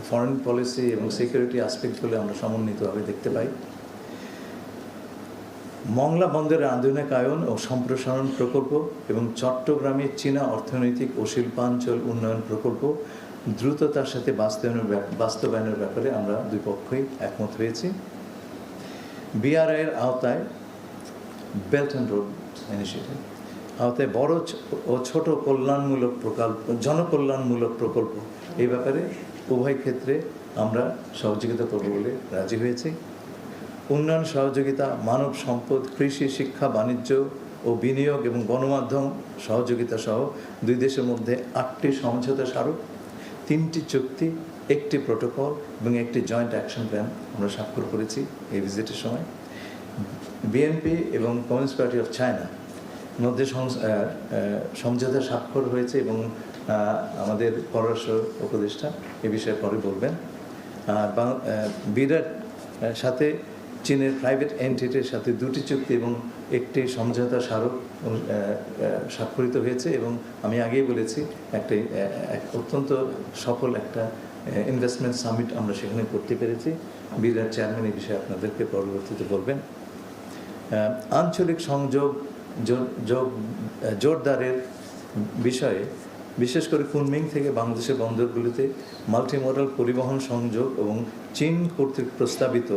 ফরেন পলিসি এবং সিকিউরিটি অ্যাসপেক্টগুলো আমরা সমন্বিতভাবে দেখতে পাই। মংলা বন্দরের আধুনিকায়ন ও সম্প্রসারণ প্রকল্প এবং চট্টগ্রামে চীনা অর্থনৈতিক ও শিল্পাঞ্চল উন্নয়ন প্রকল্প দ্রুততার সাথে বাস্তবায়নের ব্যাপারে আমরা দুই পক্ষই একমত হয়েছি। বিআরআই এর আওতায় বেল্ট অ্যান্ড রোড ইনিশিয়েটিভ আওতায় বড় ও ছোট কল্যাণমূলক প্রকল্প, জনকল্যাণমূলক প্রকল্প, এই ব্যাপারে উভয় ক্ষেত্রে আমরা সহযোগিতা করব বলে রাজি হয়েছি। উন্নয়ন সহযোগিতা, মানব সম্পদ, কৃষি, শিক্ষা, বাণিজ্য ও বিনিয়োগ এবং গণমাধ্যম সহযোগিতা সহ দুই দেশের মধ্যে 8টি সমঝোতা স্মারক, 3টি চুক্তি, 1টি প্রোটোকল এবং 1টি জয়েন্ট অ্যাকশন প্ল্যান আমরা স্বাক্ষর করেছি এই ভিজিটের সময়। বিএনপি এবং কমিউনিস্ট পার্টি অফ চায়না মধ্যে সমঝোতা স্বাক্ষর হয়েছে এবং আমাদের পররাষ্ট্র উপদেষ্টা এ বিষয়ে পরে বলবেন। আর বিরাট সাথে চীনের প্রাইভেট এন্টিটির সাথে 2টি চুক্তি এবং 1টি সমঝোতা স্মারক স্বাক্ষরিত হয়েছে এবং আমি আগেই বলেছি অত্যন্ত সফল একটা ইনভেস্টমেন্ট সামিট আমরা সেখানে করতে পেরেছি। বিরাট চেয়ারম্যান এই বিষয়ে আপনাদেরকে পরবর্তীতে বলবেন। আঞ্চলিক সংযোগ জোরদারের বিষয়ে বিশেষ করে কুনমিং থেকে বাংলাদেশের বন্দরগুলিতে মাল্টিমোডাল পরিবহন সংযোগ এবং চীন কর্তৃক প্রস্তাবিত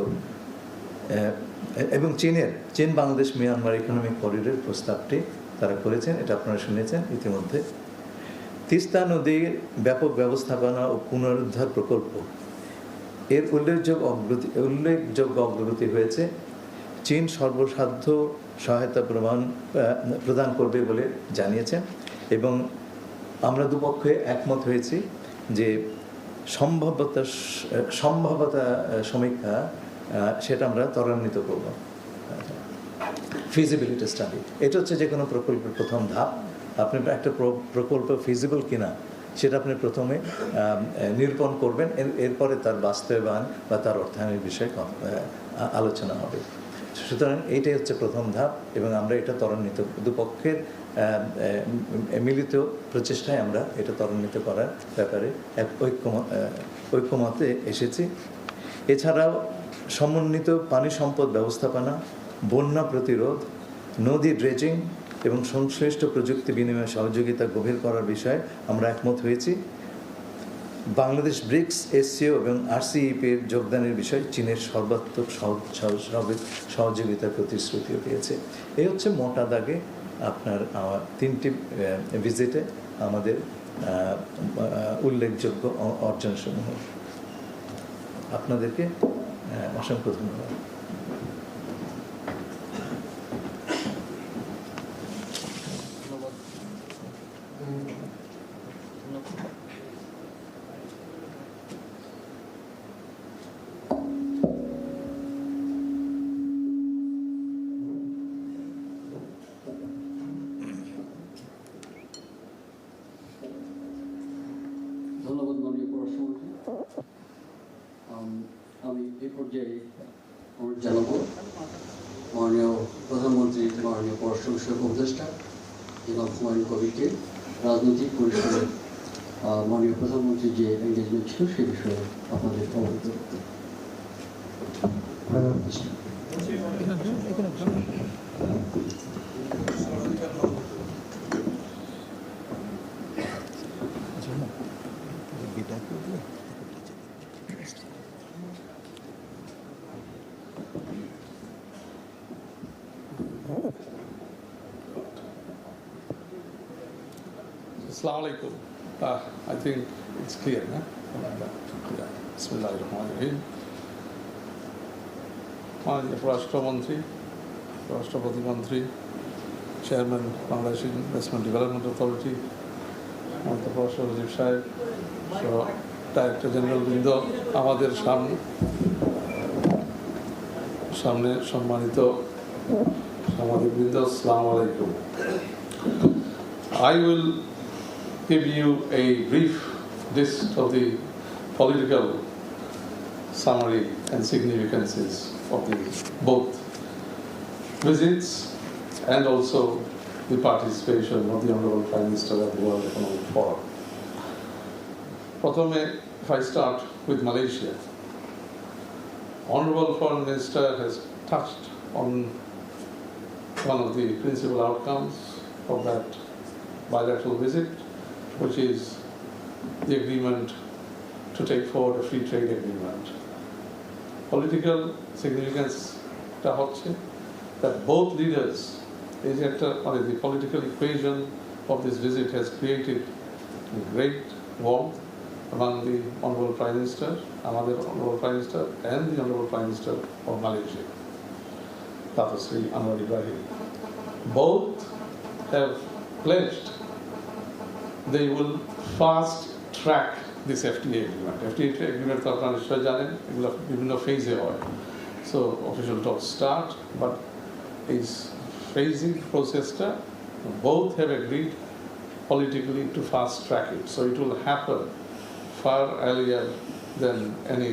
এবং চীন বাংলাদেশ মিয়ানমার ইকোনমিক করিডোর প্রস্তাবটি তারা করেছেন, এটা আপনারা শুনেছেন ইতিমধ্যে। তিস্তা নদীর ব্যাপক ব্যবস্থাপনা ও পুনরুদ্ধার প্রকল্প এর উল্লেখযোগ্য অগ্রগতি হয়েছে। চীন সর্বসাধ্য সহায়তা প্রদান করবে বলে জানিয়েছেন এবং আমরা দুপক্ষে একমত হয়েছি যে সম্ভাব্যতা সমীক্ষা সেটা আমরা ত্বরান্বিত করব। Feasibility study. এটা হচ্ছে যে কোনো প্রকল্পের প্রথম ধাপ। আপনি একটা প্রকল্প ফিজিবল কিনা সেটা আপনি প্রথমে নিরূপণ করবেন, এরপরে তার বাস্তবায়ন বা তার অর্থায়নের বিষয়ে আলোচনা হবে। সুতরাং এইটাই হচ্ছে প্রথম ধাপ এবং আমরা এটা ত্বরান্বিত, দুপক্ষের মিলিত প্রচেষ্টায় আমরা এটা ত্বরান্বিত করার ব্যাপারে এক ঐক্যমতে এসেছি। এছাড়াও সমন্বিত পানি সম্পদ ব্যবস্থাপনা, বন্যা প্রতিরোধ, নদী ড্রেজিং এবং সংশ্লিষ্ট প্রযুক্তি বিনিময় সহযোগিতা গভীর করার বিষয়ে আমরা একমত হয়েছি। বাংলাদেশ ব্রিক্স, এসসিও এবং আরসিইপির যোগদানের বিষয়ে চীনের সর্বাত্মক সহযোগিতার প্রতিশ্রুতিও পেয়েছে। এই হচ্ছে মোটা দাগে আপনার 3টি ভিজিটে আমাদের উল্লেখযোগ্য অর্জনসমূহ। আপনাদেরকে অসংখ্য ধন্যবাদ। ধন্যবাদ মাননীয় পররাষ্ট্রমন্ত্রী। আমি এই পর্যায়ে অনুরোধ জানাবো মাননীয় প্রধানমন্ত্রী, মাননীয় পররাষ্ট্র বিষয়ক উপদেষ্টা জনাব হুমায়ুন কবিরকে রাজনৈতিক পরিসরে মাননীয় প্রধানমন্ত্রীর যে এঙ্গেজমেন্ট ছিল সে বিষয়ে আপনাদের অবগত করতে। Assalamu alaikum. I think it's clear, no? Bismillahirrahmanirrahim. মাননীয় পররাষ্ট্রমন্ত্রী, পররাষ্ট্র প্রতিমন্ত্রী, chairman Bangladesh investment development authority, মাননীয় পররাষ্ট্র সচিব সাহেব, ডাইরেক্টর জেনারেল বৃন্দ, আমাদের সামনে সম্মানিত সাংবাদিকবৃন্দ, আসসালামু আলাইকুম। I will give you a brief list of the political summary and significances of both visits and also the participation of the Honorable Prime Minister at the World Economic Forum. Prathame, if I start with Malaysia, Honorable Foreign Minister has touched on one of the principal outcomes of that bilateral visit, which is the agreement to take forward a free trade agreement. Political significance that both leaders, the political equation of this visit has created great warmth among the Honorable Prime Minister, Honorable Prime Minister, and the Honorable Prime Minister of Malaysia, Dato Sri Anwar Ibrahim. Both have pledged they will fast track this FTA agreement. FTA agreement তো আপনারা নিশ্চয় জানেন, এগুলো বিভিন্ন ফেজে হয়। So official talks start, but is phasing processটা both have agreed politically to fast track it. So it will happen far earlier than any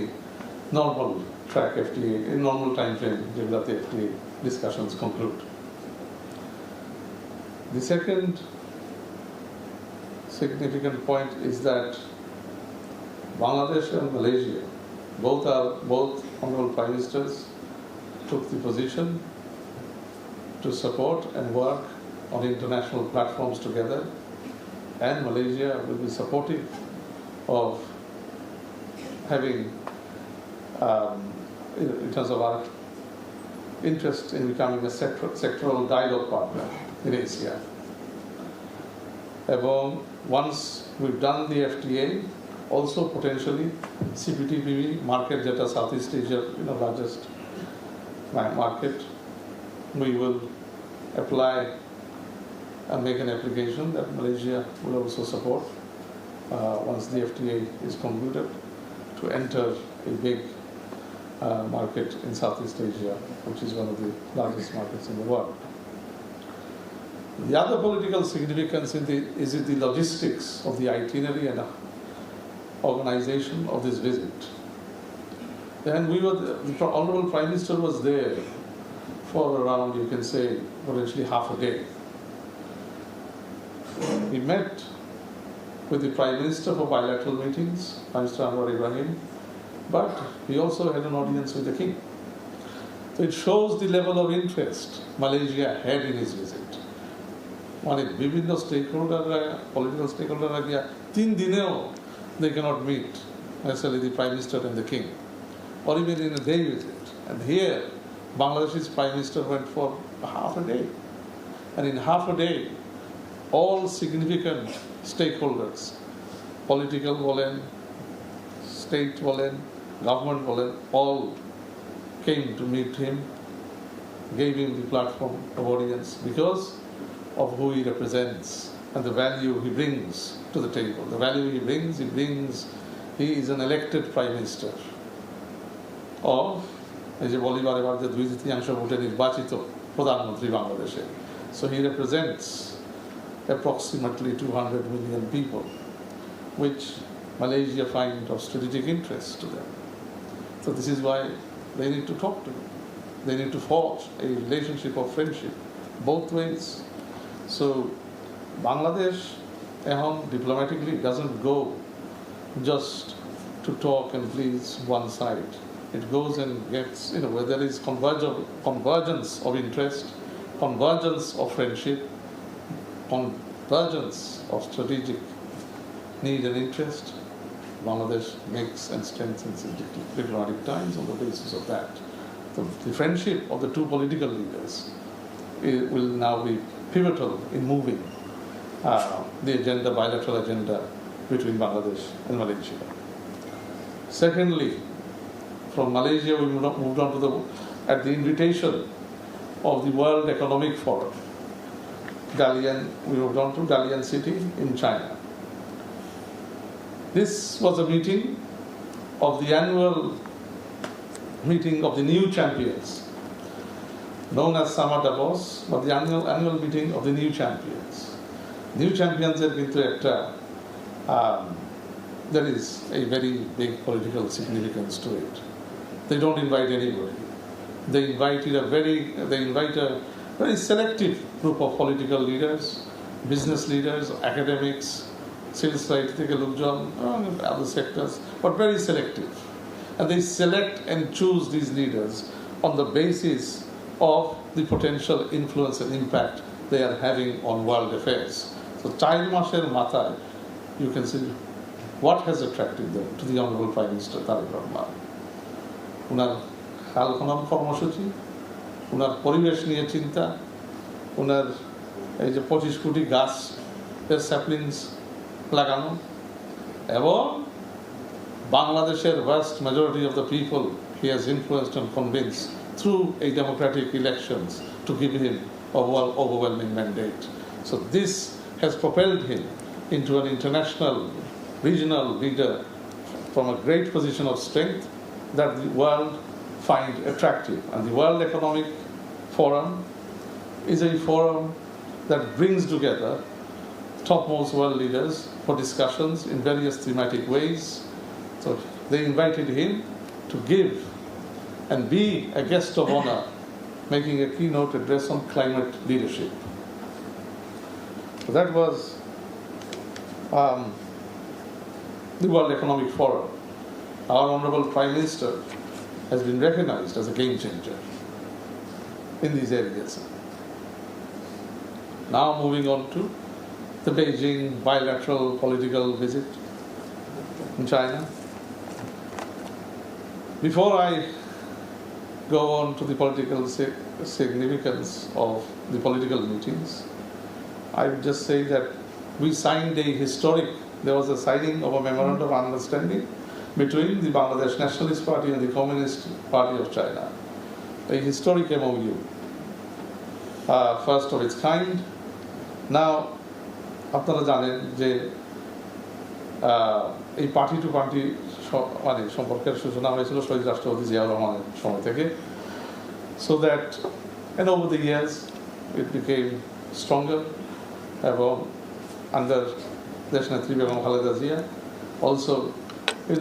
normal track FTA, in normal time frame, যেগুলোতে FTA discussions conclude. The second significant point is that Bangladesh and Malaysia, both Honorable Prime Ministers took the position to support and work on international platforms together, and Malaysia will be supportive of having, in terms of our interest in becoming a sectoral dialogue partner in Asia. Once we've done the FTA, also potentially CPTPP market, যেটা Southeast Asia, largest market, we will apply and make an application that Malaysia will also support once the FTA is concluded, to enter a big market in Southeast Asia, which is one of the largest markets in the world. The other political significance is the logistics of the itinerary and organization of this visit. And the Honorable Prime Minister was there for around, you can say, potentially half a day. He met with the Prime Minister for bilateral meetings, Prime Minister Anwar Ibrahim, but he also had an audience with the King. So it shows the level of interest Malaysia had in his visit. মানে বিভিন্ন স্টেকহোল্ডাররা political স্টেকহোল্ডাররা গিয়া 3 দিনেও they cannot meet necessarily the Prime Minister and the King, or even in a day visit. And here Bangladesh's Prime Minister went for half a day, and in half a day all significant stakeholders, political bolen, state bolen, government bolen, all came to meet him, gave him the platform of audience because of who he represents and the value he brings to the table. The value he is an elected Prime Minister of এই যে বলিবার এবার যে 2/3 ভোটে নির্বাচিত প্রধানমন্ত্রী বাংলাদেশে. So he represents approximately 200 million people, which Malaysia find of strategic interest to them. So this is why they need to talk to him. They need to forge a relationship of friendship both ways. So Bangladesh diplomatically doesn't go just to talk and please one side. It goes and gets, where there is convergence of interest, convergence of friendship, convergence of strategic need and interest, Bangladesh makes and strengthens its diplomatic ties on the basis of that. So the friendship of the two political leaders will now be pivotal in moving the bilateral agenda between Bangladesh and Malaysia. Secondly, from Malaysia we moved on to at the invitation of the World Economic Forum, we moved on to Dalian City in China. This was a meeting of the annual meeting of the new champions, known as Summer Davos, but the annual meeting of the new champions. New champions are into there is a very big political significance to it. They don't invite anybody. They invite a very selective group of political leaders, business leaders, academics, civil society, other sectors, but very selective. And they select and choose these leaders on the basis of the potential influence and impact they are having on world affairs. So, Child Masher Matai, you can see what has attracted them to the Honorable Prime Minister Tariq Rahman. Unar Halkhanam কর্মসূচি, উনার পরিবেশ নিয়ে চিন্তা, উনার এই যে 25 কোটি গাছ এর স্যাপলিংস লাগানো, এবং বাংলাদেশের vast majority of the people he has influenced and convinced through a democratic elections to give him a overwhelming mandate. So this has propelled him into an international, regional leader from a great position of strength that the world find attractive. And the World Economic Forum is a forum that brings together topmost world leaders for discussions in various thematic ways. So they invited him to give and be a guest of honor, making a keynote address on climate leadership. So that was the World Economic Forum. Our Honorable Prime Minister has been recognized as a game changer in these areas. Now moving on to the Beijing bilateral political visit in China. Before I go on to the political significance of the political meetings, I would just say that we signed there was a signing of a memorandum of understanding between the Bangladesh Nationalist Party and the Communist Party of China. A historic MOU, first of its kind. Now, আপনারা জানেন যে এই party two party মানে সম্পর্কের সূচনা হয়েছিল শহীদ রাষ্ট্রপতি জিয়া রহমানের সময় থেকে, so that and over the years it became stronger এবং under Deshneত্রী Begum Khaleda Zia also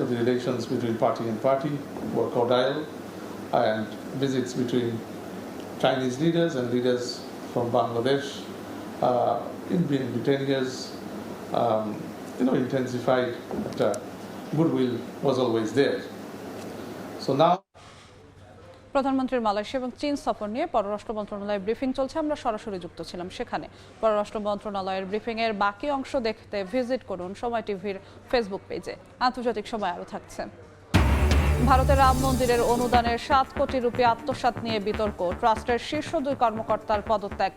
the relations between party and party were cordial, and visits between Chinese leaders and leaders from Bangladesh in between years intensified. Goodwill was always there. So now প্রধানমন্ত্রীর Malaysia এবং চীন সফর নিয়ে পররাষ্ট্র মন্ত্রণালয়ের briefing চলছে। আমরা সরাসরি যুক্ত ছিলাম সেখানে। পররাষ্ট্র মন্ত্রণালয়ের ব্রিফিং এর বাকি অংশ দেখতে ভিজিট করুন সময় টিভির ফেসবুক পেজে। আন্তর্জাতিক সময় আরও থাকছে। ভারতের রাম মন্দিরের অনুদানের 7 কোটি রুপি আত্মসাৎ নিয়ে বিতর্ক, ট্রাস্টের শীর্ষ 2 কর্মকর্তার পদত্যাগ,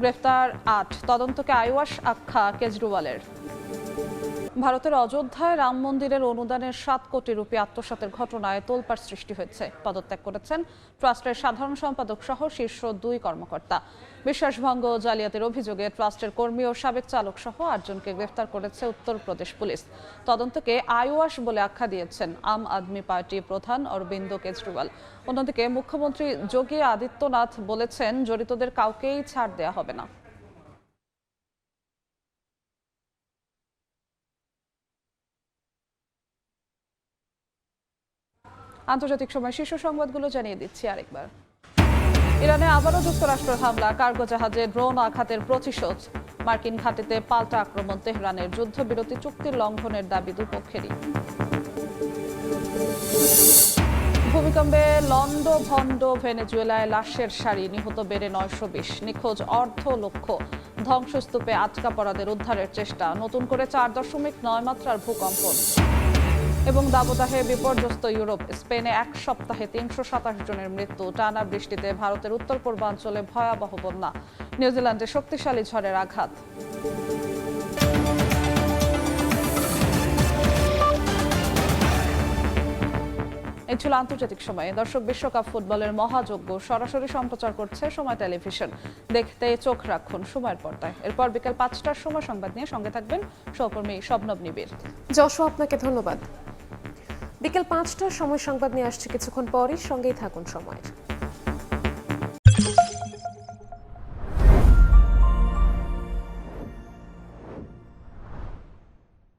গ্রেফতার 8, তদন্তকে আইওয়াস আখ্যা কেজরিওয়ালের। ভারতের অযোধ্যায় রাম মন্দিরের অনুদানের 7 কোটি রুপি আত্মসাতের ঘটনায় তোলপাড় সৃষ্টি হয়েছে। পদত্যাগ করেছেন ট্রাস্টের সাধারণ সম্পাদক সহ শীর্ষ 2 কর্মকর্তা। বিশ্বাসভঙ্গ ও জালিয়াতির অভিযোগে ট্রাস্টের কর্মী ও সাবেক চালক সহ 8 জনকে গ্রেফতার করেছে উত্তরপ্রদেশ পুলিশ। তদন্তকে আইওয়াস বলে আখ্যা দিয়েছেন আম আদমি পার্টি প্রধান অরবিন্দ কেজরিওয়াল। অন্যদিকে মুখ্যমন্ত্রী যোগী আদিত্যনাথ বলেছেন জড়িতদের কাউকেই ছাড় দেওয়া হবে না। আন্তর্জাতিক সময় শীর্ষ সংবাদগুলো জানিয়ে দিচ্ছি আরেকবার। ইরানে আবারও যুক্তরাষ্ট্রের হামলা, কার্গো জাহাজে ড্রোন আঘাতের প্রতিশোধ, মার্কিন ঘাঁটিতে পাল্টা আক্রমণ, তেহরানের যুদ্ধবিরতি চুক্তির লঙ্ঘনের দাবি দুপক্ষেরই। ভূমিকম্পে লন্ডভন্ড ভেনেজুয়েলায় লাশের সারি, নিহত বেড়ে 920, নিখোঁজ অর্ধ লক্ষ, ধ্বংসস্তূপে আটকা পড়াদের উদ্ধারের চেষ্টা, নতুন করে 4.9 মাত্রার ভূকম্পন। এবং দাবদাহে বিপর্যস্ত ইউরোপ, স্পেনে 1 সপ্তাহে 327 জনের মৃত্যু, টানা বৃষ্টিতে ভারতের উত্তর পূর্বাঞ্চলে ভয়াবহ বন্যা, নিউজিল্যান্ডে শক্তিশালী ঝড়ের আঘাত। এই ছিল আন্তর্জাতিক সময়। দর্শক, বিশ্বকাপ ফুটবলের মহাযজ্ঞ সরাসরি সম্প্রচার করছে সময় টেলিভিশন। দেখতে চোখ রাখুন সময়ের পর্দায়। এরপর বিকেল 5টার সময় সংবাদ নিয়ে সঙ্গে থাকবেন সহকর্মী শবনব নিবিড়। যশো, আপনাকে ধন্যবাদ। বিকেল 5টার সময় সংবাদ নিয়ে আসছে কিছুক্ষণ পরই, সঙ্গেই থাকুন সময়ের।